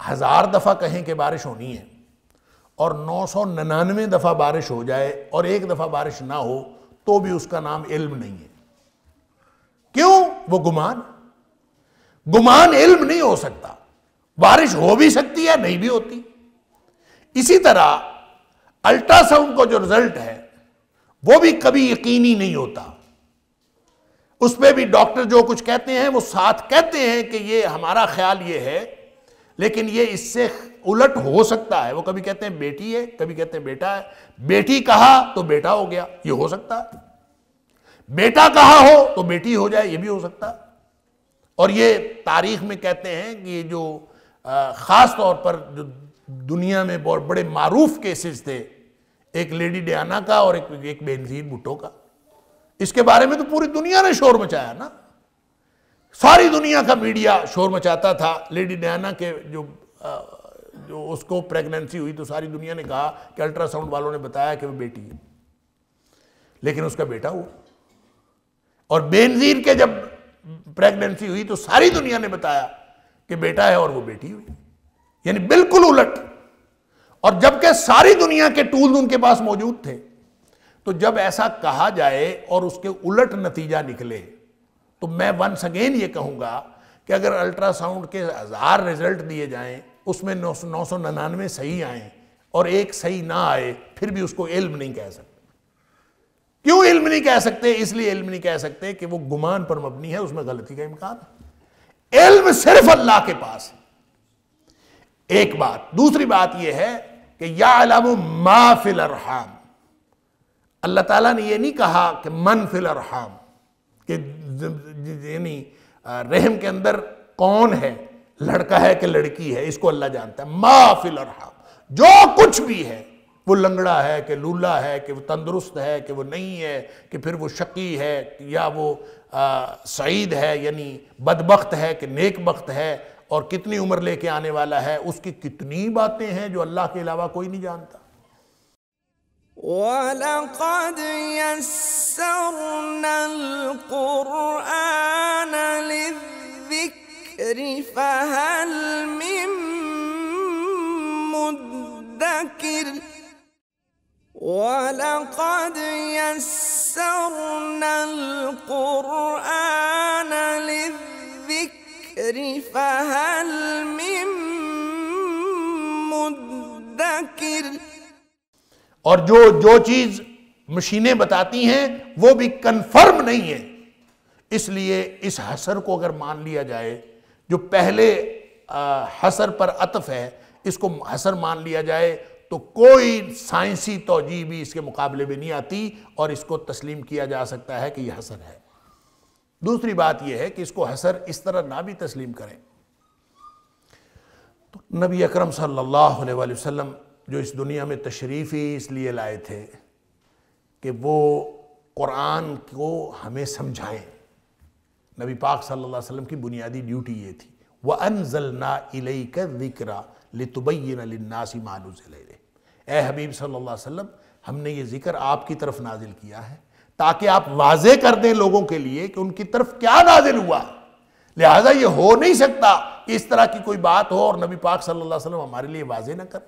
1000 دفعہ کہیں کہ بارش ہونی ہے اور 999 دفعہ بارش ہو جائے اور 1 دفعہ بارش نہ ہو تو بھی اس کا نام علم نہیں ہے. کیوں؟ وہ گمان علم نہیں ہو سکتا. بارش ہو بھی سکتی ہے نہیں بھی ہوتی. اسی طرح الٹرا ساؤنڈ کو جو رزلٹ ہے وہ بھی کبھی یقینی نہیں ہوتا. اس پہ بھی ڈاکٹر جو کچھ کہتے ہیں وہ ساتھ کہتے ہیں کہ یہ ہمارا خیال یہ ہے، لیکن یہ اس سے الٹ ہو سکتا ہے. وہ کبھی کہتے ہیں بیٹی ہے، کبھی کہتے ہیں بیٹا ہے. بیٹی کہا تو بیٹا ہو گیا، یہ ہو سکتا ہے. بیٹا کہا ہو تو بیٹی ہو جائے، یہ بھی ہو سکتا ہے. اور یہ تاریخ میں کہتے ہیں کہ یہ جو خاص طور پر جو دنیا میں بہت بڑے معروف کیسز تھے، ایک لیڈی ڈیانا کا اور ایک بینظیر بھٹو کا. اس کے بارے میں تو پوری دنیا نے شور مچایا نا. ساری دنیا کا میڈیا شور مچاتا تھا. لیڈی ڈیانا کے جو اس کو پریگننسی ہوئی تو ساری دنیا نے کہا کہ الٹرا ساؤنڈ والوں نے بتایا کہ وہ بیٹی ہے، لیکن اس کا بیٹا ہوا. اور بینظیر کے جب پریگننسی ہوئی تو ساری دنیا نے بتایا کہ بیٹا ہے اور وہ بیٹی ہوئی. یعنی بالکل الٹ. اور جبکہ ساری دنیا کے ٹول ان کے پاس موجود تھے. تو جب ایسا کہا جائے اور اس کے الٹ نتیجہ نکلے تو میں ونس اگین یہ کہوں گا کہ اگر الٹرا ساؤنڈ کے 1000 رزلٹ دیے جائیں، اس میں 999 صحیح آئیں اور 1 صحیح نہ آئے، پھر بھی اس کو علم نہیں کہہ سکتے. کیوں علم نہیں کہہ سکتے؟ اس لیے علم نہیں کہہ سکتے کہ وہ گمان پر مبنی ہے، اس میں غلطی کا امکان ہے. علم صرف اللہ کے پاس ہے. ایک بات. دوسری بات یہ ہے کہ یعلم ما فی الارحام، اللہ تعالیٰ نے یہ نہیں کہا کہ من فی الارحام، کہ یعنی رحم کے اندر کون ہے، لڑکا ہے کہ لڑکی ہے، اس کو اللہ جانتا ہے۔ ما فی الارحام، جو کچھ بھی ہے، وہ لنگڑا ہے کہ لولا ہے، کہ وہ تندرست ہے کہ وہ نہیں ہے، کہ پھر وہ شقی ہے یا وہ سعید ہے یعنی بدبخت ہے کہ نیک بخت ہے، اور کتنی عمر لے کے آنے والا ہے، اس کی کتنی باتیں ہیں جو اللہ کے علاوہ کوئی نہیں جانتا۔ وَلَقَدْ يَسَّرْنَا الْقُرْآنَ لِلذِّكْرِ فَهَلْ مِن مُدَّكِرٍ وَلَقَدْ يَسَّرْنَا الْقُرْآنَ لِلذِّكْرِ فَهَلْ مِن مُدَّكِرٍ۔ اور جو چیز مشینیں بتاتی ہیں وہ بھی کنفرم نہیں ہے، اس لیے اس حصر کو اگر مان لیا جائے، جو پہلے حصر پر عطف ہے، اس کو حصر مان لیا جائے تو کوئی سائنسی توجیہ بھی اس کے مقابلے میں نہیں آتی، اور اس کو تسلیم کیا جا سکتا ہے کہ یہ حصر ہے۔ دوسری بات یہ ہے کہ اس کو حصر اس طرح نہ بھی تسلیم کریں تو نبی اکرم صلی اللہ علیہ وآلہ وسلم جو اس دنیا میں تشریف ہی اس لیے لائے تھے کہ وہ قرآن کو ہمیں سمجھائیں۔ نبی پاک صلی اللہ علیہ وسلم کی بنیادی ڈیوٹی یہ تھی، وَأَنزَلْنَا إِلَيْكَ الذِّكْرَ لِتُبَيِّنَ لِلنَّاسِ مَا نُزِّلَ إِلَيْهِمْ۔ اے حبیب صلی اللہ علیہ وسلم، ہم نے یہ ذکر آپ کی طرف نازل کیا ہے تاکہ آپ واضح کر دیں لوگوں کے لیے کہ ان کی طرف کیا نازل ہوا ہے۔ لہٰذا یہ ہو نہیں سکتا کہ اس طرح کی کوئی بات ہو اور نبی پاک صلی اللہ علیہ وسلم ہمارے لیے واضح نہ کر۔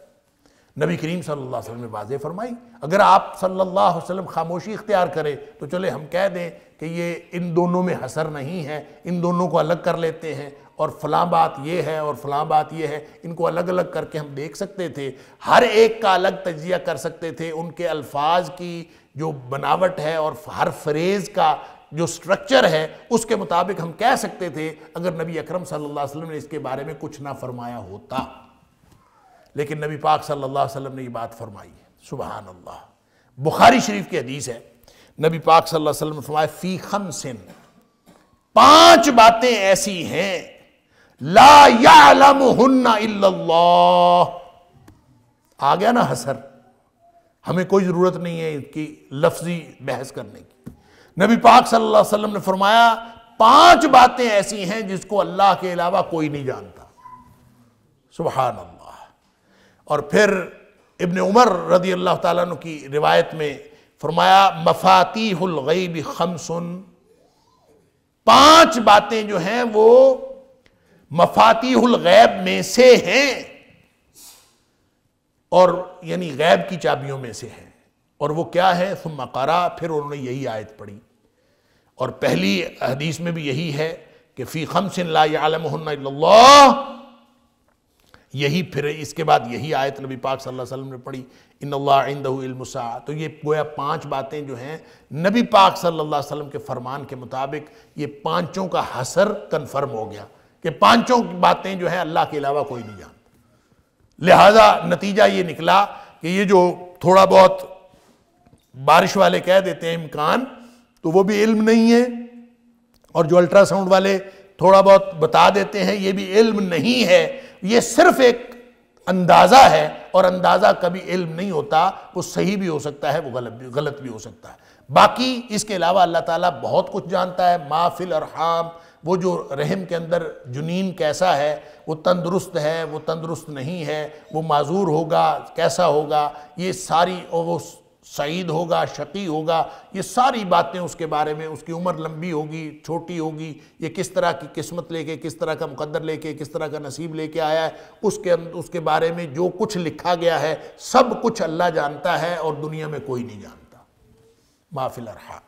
نبی کریم صلی اللہ علیہ وسلم نے واضح فرمائی۔ اگر آپ صلی اللہ علیہ وسلم خاموشی اختیار کریں تو چلے ہم کہہ دیں کہ یہ ان دونوں میں حصر نہیں ہے، ان دونوں کو الگ کر لیتے ہیں، اور فلاں بات یہ ہے اور فلاں بات یہ ہے، ان کو الگ الگ کر کے ہم دیکھ سکتے تھے، ہر ایک کا الگ تجزیہ کر سکتے تھے، ان کے الفاظ کی جو بناوٹ ہے اور ہر فریز کا جو سٹرکچر ہے اس کے مطابق ہم کہہ سکتے تھے اگر نبی اکرم صلی اللہ علیہ وسلم نے اس کے بارے میں کچھ نہ فرمایا ہوتا۔ لیکن نبی پاک صلی اللہ علیہ وسلم نے یہ بات فرمائی ہے، سبحان اللہ۔ بخاری شریف کی حدیث ہے، نبی پاک صلی اللہ علیہ وسلم نے فرمایا فی خمسن، 5 باتیں ایسی ہیں لا یعلمہن الا اللہ۔ آ گیا نا حصر، ہمیں کوئی ضرورت نہیں ہے ان کی لفظی بحث کرنے کی۔ نبی پاک صلی اللہ علیہ وسلم نے فرمایا 5 باتیں ایسی ہیں جس کو اللہ کے علاوہ کوئی نہیں جانتا، سبحان اللہ۔ اور پھر ابن عمر رضی اللہ تعالیٰ عنہ کی روایت میں فرمایا مفاتیح الغیب 5، 5 باتیں جو ہیں وہ مفاتیح الغیب میں سے ہیں، اور یعنی غیب کی چابیوں میں سے ہیں، اور وہ کیا ہے؟ ثم قرأ، پھر انہوں نے یہی آیت پڑھی، اور پہلی حدیث میں بھی یہی ہے کہ فی خمس لا یعلمہن الا اللہ، یہی پھر اس کے بعد یہی آیت نبی پاک صلی اللہ علیہ وسلم نے پڑھی ان اللہ عندہ علم الساعہ۔ تو یہ گویا 5 باتیں جو ہیں نبی پاک صلی اللہ علیہ وسلم کے فرمان کے مطابق یہ 5 کا حصر کنفرم ہو گیا کہ 5 باتیں جو ہیں اللہ کے علاوہ کوئی نہیں جانتا۔ لہذا نتیجہ یہ نکلا کہ یہ جو تھوڑا بہت بارش والے کہہ دیتے ہیں امکان، تو وہ بھی علم نہیں ہے، اور جو الٹرا ساؤنڈ والے تھوڑا بہت بتا دیتے ہیں یہ بھی علم نہیں ہے، یہ صرف ایک اندازہ ہے، اور اندازہ کبھی علم نہیں ہوتا، وہ صحیح بھی ہو سکتا ہے، وہ غلط بھی ہو سکتا ہے۔ باقی اس کے علاوہ اللہ تعالیٰ بہت کچھ جانتا ہے، ما فی الارحام، وہ جو رحم کے اندر جنین کیسا ہے، وہ تندرست ہے، وہ تندرست نہیں ہے، وہ معذور ہوگا کیسا ہوگا، یہ ساری، اور وہ سعید ہوگا شقی ہوگا، یہ ساری باتیں اس کے بارے میں، اس کی عمر لمبی ہوگی چھوٹی ہوگی، یہ کس طرح کی قسمت لے کے، کس طرح کا مقدر لے کے، کس طرح کا نصیب لے کے آیا ہے، اس کے بارے میں جو کچھ لکھا گیا ہے سب کچھ اللہ جانتا ہے، اور دنیا میں کوئی نہیں جانتا، ما فی الارحام۔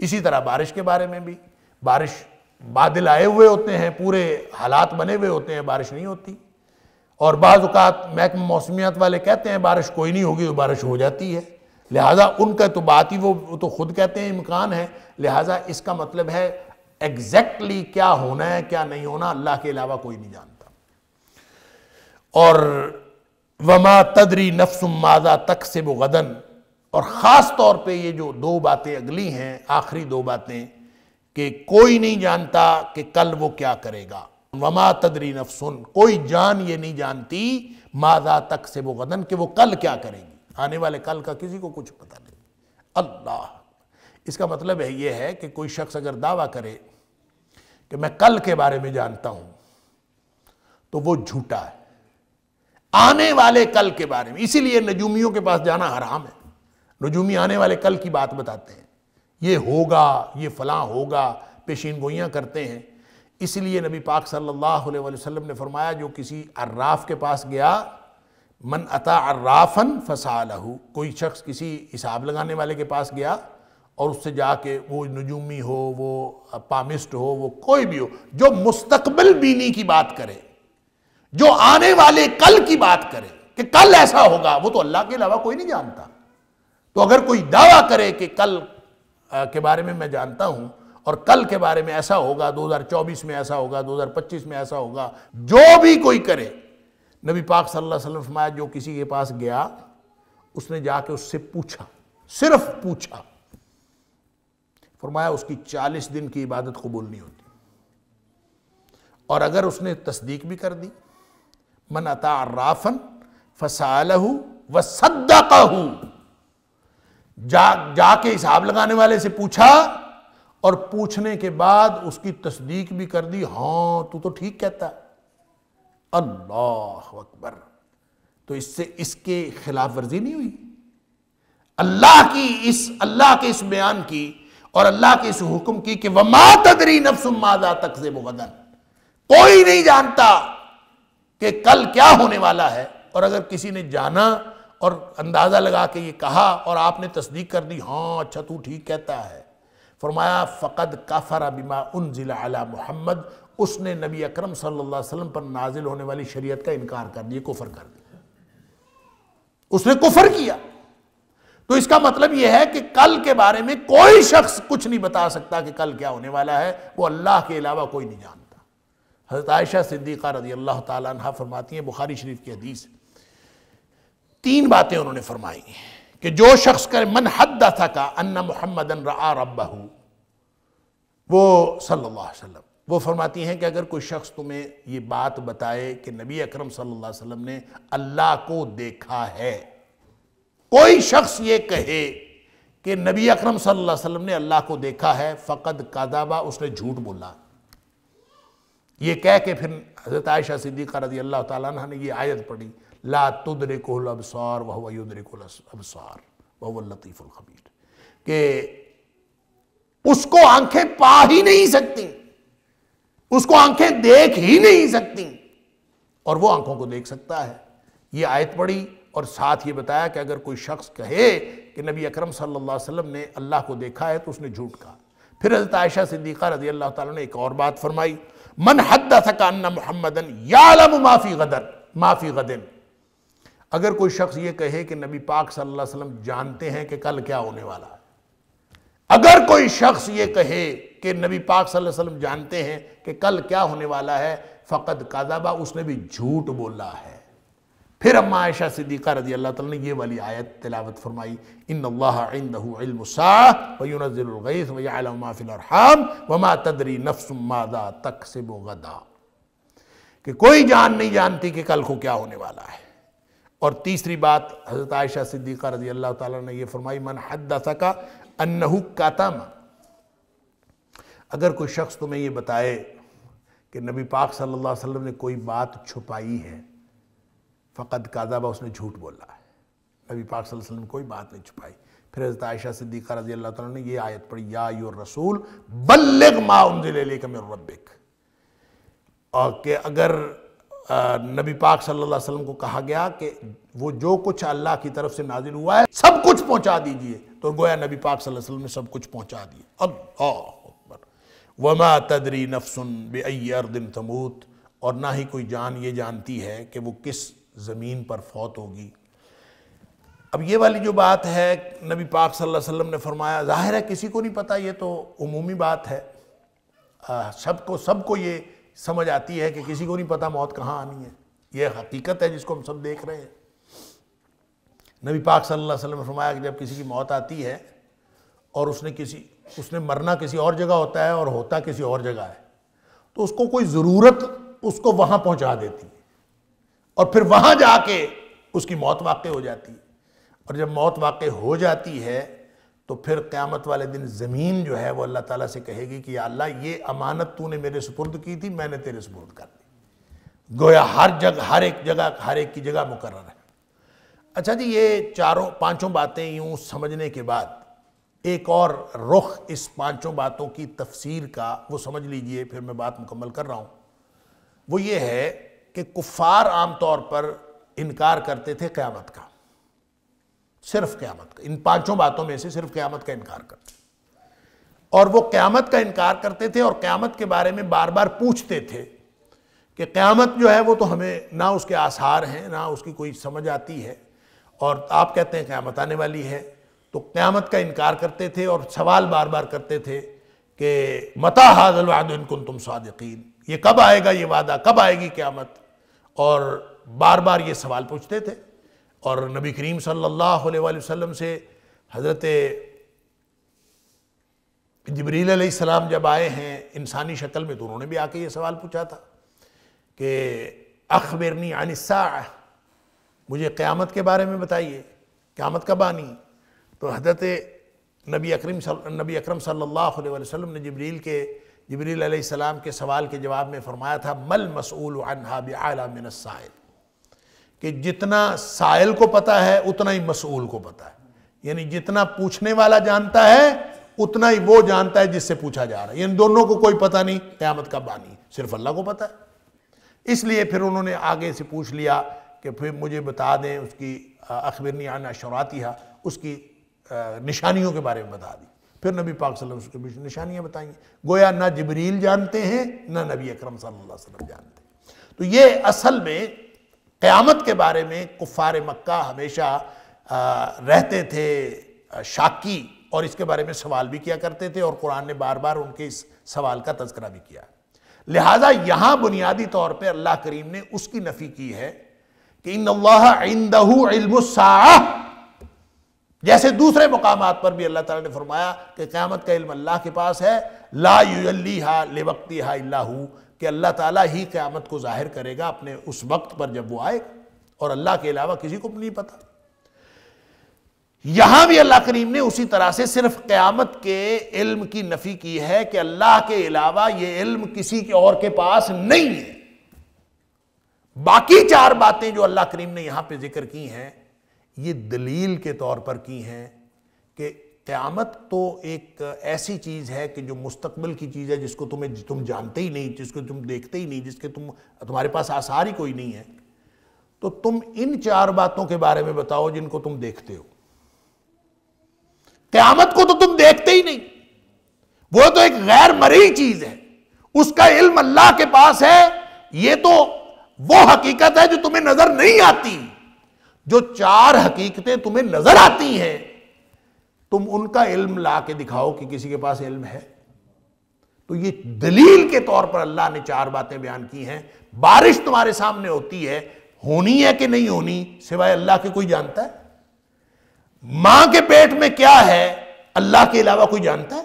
اسی طرح بارش کے بارے میں بھی، بارش بادل آئے ہوئے ہوتے ہیں، پورے حالات بنے ہوئے ہوتے ہیں، بارش نہیں ہوتی، اور بعض اوقات محکمہ موسمیات والے کہتے ہیں بارش کوئی نہیں ہوگی تو بارش ہو جاتی ہے، لہٰذا ان کا تو بات ہی وہ تو خود کہتے ہیں امکان ہے، لہٰذا اس کا مطلب ہے ایگزیکٹلی کیا ہونا ہے کیا نہیں ہونا اللہ کے علاوہ کوئی نہیں جانتا۔ اور وما تدری نفس ماذا تکسب غداً، اور خاص طور پہ یہ جو دو باتیں اگلی ہیں، آخری دو باتیں، کہ کوئی نہیں جانتا کہ کل وہ کیا کرے گا، وما تدری نفس، کوئی جان یہ نہیں جانتی ماذا تکسب غدن، کہ وہ کل کیا کرے گی، آنے والے کل کا کسی کو کچھ پتہ نہیں۔ اللہ، اس کا مطلب یہ ہے کہ کوئی شخص اگر دعویٰ کرے کہ میں کل کے بارے میں جانتا ہوں تو وہ جھوٹا ہے، آنے والے کل کے بارے میں۔ اسی لیے نجومیوں کے پاس جانا حرام ہے۔ نجومی آنے والے کل کی بات بتاتے ہیں، یہ ہوگا، یہ فلاں ہوگا، پیشین گوئیاں کرتے ہیں۔ اس لیے نبی پاک صلی اللہ علیہ وسلم نے فرمایا جو کسی عراف کے پاس گیا، من اتا عرافا فسالہ، کوئی شخص کسی حساب لگانے والے کے پاس گیا اور اس سے جا کے، وہ نجومی ہو، وہ پامسٹ ہو، وہ کوئی بھی ہو، جو مستقبل بینی کی بات کرے، جو آنے والے کل کی بات کرے کہ کل ایسا ہوگا، وہ تو اللہ کے علاوہ کوئی نہیں جانتا۔ تو اگر کوئی دعویٰ کرے کہ کل کے بارے میں جانتا ہوں اور کل کے بارے میں ایسا ہوگا، 2024 میں ایسا ہوگا، 2025 میں ایسا ہوگا، جو بھی کوئی کرے، نبی پاک صلی اللہ علیہ وسلم فرمایا جو کسی کے پاس گیا، اس نے جا کے اس سے پوچھا، صرف پوچھا، فرمایا اس کی 40 دن کی عبادت قبول نہیں ہوتی، اور اگر اس نے تصدیق بھی کر دی، من اتا عرافا فسالہ وصدقہ، جا کے حساب لگانے والے سے پوچھا اور پوچھنے کے بعد اس کی تصدیق بھی کر دی، ہاں تو ٹھیک کہتا ہے، اللہ اکبر، تو اس سے اس کے خلاف ورزی نہیں ہوئی اللہ کے اس بیان کی اور اللہ کے اس حکم کی کہ وما تدری نفس ماذا تکسب غدا، کوئی نہیں جانتا کہ کل کیا ہونے والا ہے۔ اور اگر کسی نے جانا اور اندازہ لگا کے یہ کہا اور آپ نے تصدیق کر دی، ہاں اچھا تو ٹھیک کہتا ہے، فرمایا فقد کفر بما انزل علی محمد، اس نے نبی اکرم صلی اللہ علیہ وسلم پر نازل ہونے والی شریعت کا انکار کر دیا، کفر کر دیا، اس نے کفر کیا۔ تو اس کا مطلب یہ ہے کہ کل کے بارے میں کوئی شخص کچھ نہیں بتا سکتا کہ کل کیا ہونے والا ہے، وہ اللہ کے علاوہ کوئی نہیں جانتا۔ حضرت عائشہ صدیقہ رضی اللہ تعالیٰ عنہ فرماتی ہیں، بخاری شریف کی حدیث، 3 باتیں انہوں نے فرمائی کہ جو شخص کرے، من حدثک ان محمدا رعا ربہ، وہ صلی اللہ علیہ وسلم، وہ فرماتی ہیں کہ اگر کوئی شخص تمہیں یہ بات بتائے کہ نبی اکرم صلی اللہ علیہ وسلم نے اللہ کو دیکھا ہے، کوئی شخص یہ کہے کہ نبی اکرم صلی اللہ علیہ وسلم نے اللہ کو دیکھا ہے، فقد کذب، اس نے جھوٹ بولا۔ یہ کہہ کے پھر حضرت عائشہ صدیقہ رضی اللہ تعالیٰ عنہ نے یہ آیت پڑھی، لا تدرکہ الابصار وہو یدرک الابصار وہو اللطیف الخبیر، کہ اس کو آنکھیں پا ہی نہیں سکتی، اس کو آنکھیں دیکھ ہی نہیں سکتی، اور وہ آنکھوں کو دیکھ سکتا ہے۔ یہ آیت پڑھی اور ساتھ یہ بتایا کہ اگر کوئی شخص کہے کہ نبی اکرم صلی اللہ علیہ وسلم نے اللہ کو دیکھا ہے تو اس نے جھوٹ کہا۔ پھر حضرت عائشہ صدیقہ رضی اللہ تعالیٰ نے ایک اور بات فرمائی، من حدثک ان محمدا یعلم ما فی غد، اگر کوئی شخص یہ کہے کہ نبی پاک صلی اللہ علیہ وسلم جانتے ہیں کہ کل کیا ہونے والا ہے، اگر کوئی شخص یہ کہے کہ نبی پاک صلی اللہ علیہ وسلم جانتے ہیں کہ کل کیا ہونے والا ہے، فقد کذب، اس نے بھی جھوٹ بولا ہے۔ پھر اما عائشہ صدیقہ رضی اللہ تعالیٰ نے یہ والی آیت تلاوت فرمائی، ان اللہ عندہ علم الساعہ وینزل الغیث ویعلم ما فی الارحام وما تدری نفس ماذا تکسب غدا، کہ کوئی جان نہیں جانتی کہ کل کو کیا ہونے والا ہے۔ اور تیسری بات حضرت عائشہ صدیقہ رضی اللہ تعالیٰ نے یہ فرمائی، من حدثک انہ کتم، اگر کوئی شخص تمہیں یہ بتائے کہ نبی پاک صلی اللہ علیہ وسلم نے کوئی بات چھپائی ہے، فقد کذب، اس نے جھوٹ بولا ہے، نبی پاک صلی اللہ علیہ وسلم نے کوئی بات نہیں چھپائی۔ پھر حضرت عائشہ صدیقہ رضی اللہ تعالیٰ نے یہ آیت پڑھی، یا ایھا الرسول بلغ ما انزل الیک من ربک، اور کہ اگر نبی پاک صلی اللہ علیہ وسلم کو کہا گیا کہ وہ جو کچھ اللہ کی طرف سے نازل ہوا ہے سب کچھ پہنچا دیجئے، تو گویا نبی پاک صلی اللہ علیہ وسلم نے سب کچھ پہنچا دیا۔ اللہ اکبر، وما تدری نفس بأی ارض تموت، اور نہ ہی کوئی جان یہ جانتی ہے کہ وہ کس زمین پر فوت ہوگی۔ اب یہ والی جو بات ہے نبی پاک صلی اللہ علیہ وسلم نے فرمایا، ظاہر ہے کسی کو نہیں پتا، یہ تو عمومی بات ہے، سب کو یہ سمجھ آتی ہے کہ کسی کو نہیں پتا موت کہاں آنی ہے، یہ حقیقت ہے جس کو ہم سب دیکھ رہے ہیں۔ نبی پاک صلی اللہ علیہ وسلم نے فرمایا کہ جب کسی کی موت آتی ہے اور اس نے مرنا کسی اور جگہ ہوتا ہے اور ہوتا کسی اور جگہ ہے، تو اس کو کوئی ضرورت اس کو وہاں پہنچا دیتی ہے اور پھر وہاں جا کے اس کی موت واقع ہو جاتی ہے، اور جب موت واقع ہو جاتی ہے تو پھر قیامت والے دن زمین جو ہے وہ اللہ تعالیٰ سے کہے گی کہ یا اللہ یہ امانت تو نے میرے سپرد کی تھی، میں نے تیرے سپرد کر دی۔ گویا ہر ایک کی جگہ مقرر ہے۔ اچھا جی، یہ پانچوں باتیں یوں سمجھنے کے بعد ایک اور رخ اس پانچوں باتوں کی تفسیر کا وہ سمجھ لیجئے، پھر میں بات مکمل کر رہا ہوں۔ وہ یہ ہے کہ کفار عام طور پر انکار کرتے تھے قیامت کا، صرف قیامت کا، ان پانچوں باتوں میں سے صرف قیامت کا انکار کرتے، اور وہ قیامت کا انکار کرتے تھے اور قیامت کے بارے میں بار بار پوچھتے تھے کہ قیامت جو ہے وہ تو ہمیں نہ اس کے آثار ہیں نہ اس کی کوئی سمجھ آتی ہے، اور آپ کہتے ہیں قیامت آنے والی ہے، تو قیامت کا انکار کرتے تھے اور سوال بار بار کرتے تھے کہ متی ھذا الوعد ان کنتم صادقین، یہ کب آئے گا یہ وعدہ، کب آئے گی قیامت، اور بار بار یہ سوال پوچھتے تھے۔ اور نبی کریم صلی اللہ علیہ وآلہ وسلم سے حضرت جبریل علیہ السلام جب آئے ہیں انسانی شکل میں تو انہوں نے بھی آ کے یہ سوال پوچھا تھا کہ اخبرنی عن الساعہ، مجھے قیامت کے بارے میں بتائیے، قیامت کب آنی؟ تو حضرت نبی اکرم صلی اللہ علیہ وسلم نے جبریل علیہ السلام کے سوال کے جواب میں فرمایا تھا مل مسئول عنہا بعلم من السائل، کہ جتنا سائل کو پتہ ہے اتنا ہی مسئول کو پتہ ہے، یعنی جتنا پوچھنے والا جانتا ہے اتنا ہی وہ جانتا ہے جس سے پوچھا جا رہا ہے، یعنی دونوں کو کوئی پتہ نہیں قیامت کب آنی، صرف اللہ کو پتہ ہے۔ اس لیے پھر انہوں نے آگے سے پوچھ لیا کہ پھر مجھے بتا دیں اس کی اخبرنی عن اشراطہا، اس کی نشانیوں کے بارے میں بتا دی۔ پھر نبی پاک صلی اللہ علیہ وسلم کی نشانیاں بتائیں، گویا نہ جبریل جانتے ہیں نہ نبی اکرم صلی اللہ علیہ وسلم جانتے ہیں۔ تو یہ اصل میں قیامت کے بارے میں کفار مکہ ہمیشہ رہتے تھے شاکی، اور اس کے بارے میں سوال بھی کیا کرتے تھے، اور قرآن نے بار بار ان کے اس سوال کا تذکرہ بھی کیا۔ لہٰذا یہاں بنیادی طور پہ اللہ کریم نے اس کی نفی کی ہے کہ ان اللہ عندہ علم الساعہ، جیسے دوسرے مقامات پر بھی اللہ تعالیٰ نے فرمایا کہ قیامت کا علم اللہ کے پاس ہے، لا یجلیھا لوقتھا الا ھو، کہ اللہ تعالیٰ ہی قیامت کو ظاہر کرے گا اپنے اس وقت پر جب وہ آئے گا، اور اللہ کے علاوہ کسی کو نہیں پتا۔ یہاں بھی اللہ کریم نے اسی طرح سے صرف قیامت کے علم کی نفی کی ہے کہ اللہ کے علاوہ یہ علم کسی کے اور کے پاس نہیں ہے۔ باقی چار باتیں جو اللہ کریم نے یہاں پہ ذکر کی ہیں یہ دلیل کے طور پر کی ہیں کہ قیامت تو ایک ایسی چیز ہے کہ جو مستقبل کی چیز ہے، جس کو تم جانتے ہی نہیں، جس کو تم دیکھتے ہی نہیں، جس کے تمہارے پاس آثار ہی کوئی نہیں ہے، تو تم ان چار باتوں کے بارے میں بتاؤ جن کو تم دیکھتے ہو۔ قیامت کو تو تم دیکھتے ہی نہیں، وہ تو ایک غیر مرئی چیز ہے، اس کا علم اللہ کے پاس ہے، یہ تو وہ حقیقت ہے جو تمہیں نظر نہیں آتی۔ جو چار حقیقتیں تمہیں نظر آتی ہیں تم ان کا علم لا کے دکھاؤ کہ کسی کے پاس علم ہے۔ تو یہ دلیل کے طور پر اللہ نے چار باتیں بیان کی ہیں۔ بارش تمہارے سامنے ہوتی ہے، ہونی ہے کہ نہیں ہونی سوائے اللہ کے کوئی جانتا ہے؟ ماں کے پیٹ میں کیا ہے اللہ کے علاوہ کوئی جانتا ہے؟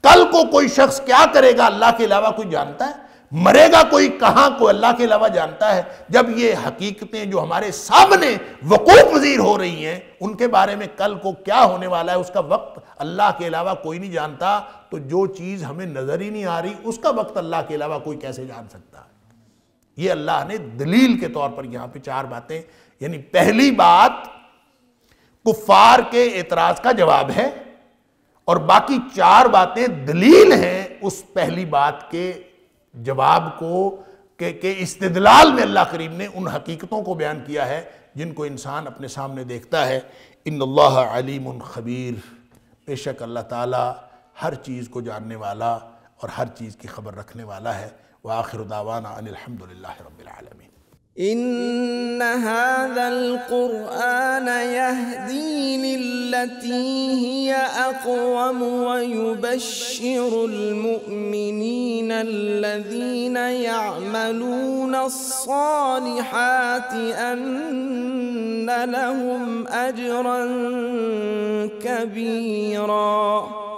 کل کو کوئی شخص کیا کرے گا اللہ کے علاوہ کوئی جانتا ہے؟ مرے گا کوئی کہاں کو اللہ کے علاوہ جانتا ہے؟ جب یہ حقیقتیں جو ہمارے سامنے وقوع پذیر ہو رہی ہیں ان کے بارے میں کل کو کیا ہونے والا ہے اس کا وقت اللہ کے علاوہ کوئی نہیں جانتا، تو جو چیز ہمیں نظر ہی نہیں آ رہی اس کا وقت اللہ کے علاوہ کوئی کیسے جان سکتا ہے؟ یہ اللہ نے دلیل کے طور پر یہاں پہ چار باتیں، یعنی پہلی بات کفار کے اعتراض کا جواب ہے، اور باقی چار باتیں دلیل ہیں اس پہلی بات کے جواب کو کہ استدلال میں اللہ کریم نے ان حقیقتوں کو بیان کیا ہے جن کو انسان اپنے سامنے دیکھتا ہے۔ ان اللہ علیم خبیر، بے شک اللہ تعالیٰ ہر چیز کو جاننے والا اور ہر چیز کی خبر رکھنے والا ہے۔ وآخر دعوانا ان الحمد للہ رب العالمین۔ إن هذا القرآن يهدي للتي هي أقوم ويبشر المؤمنين الذين يعملون الصالحات أن لهم أجرا كبيرا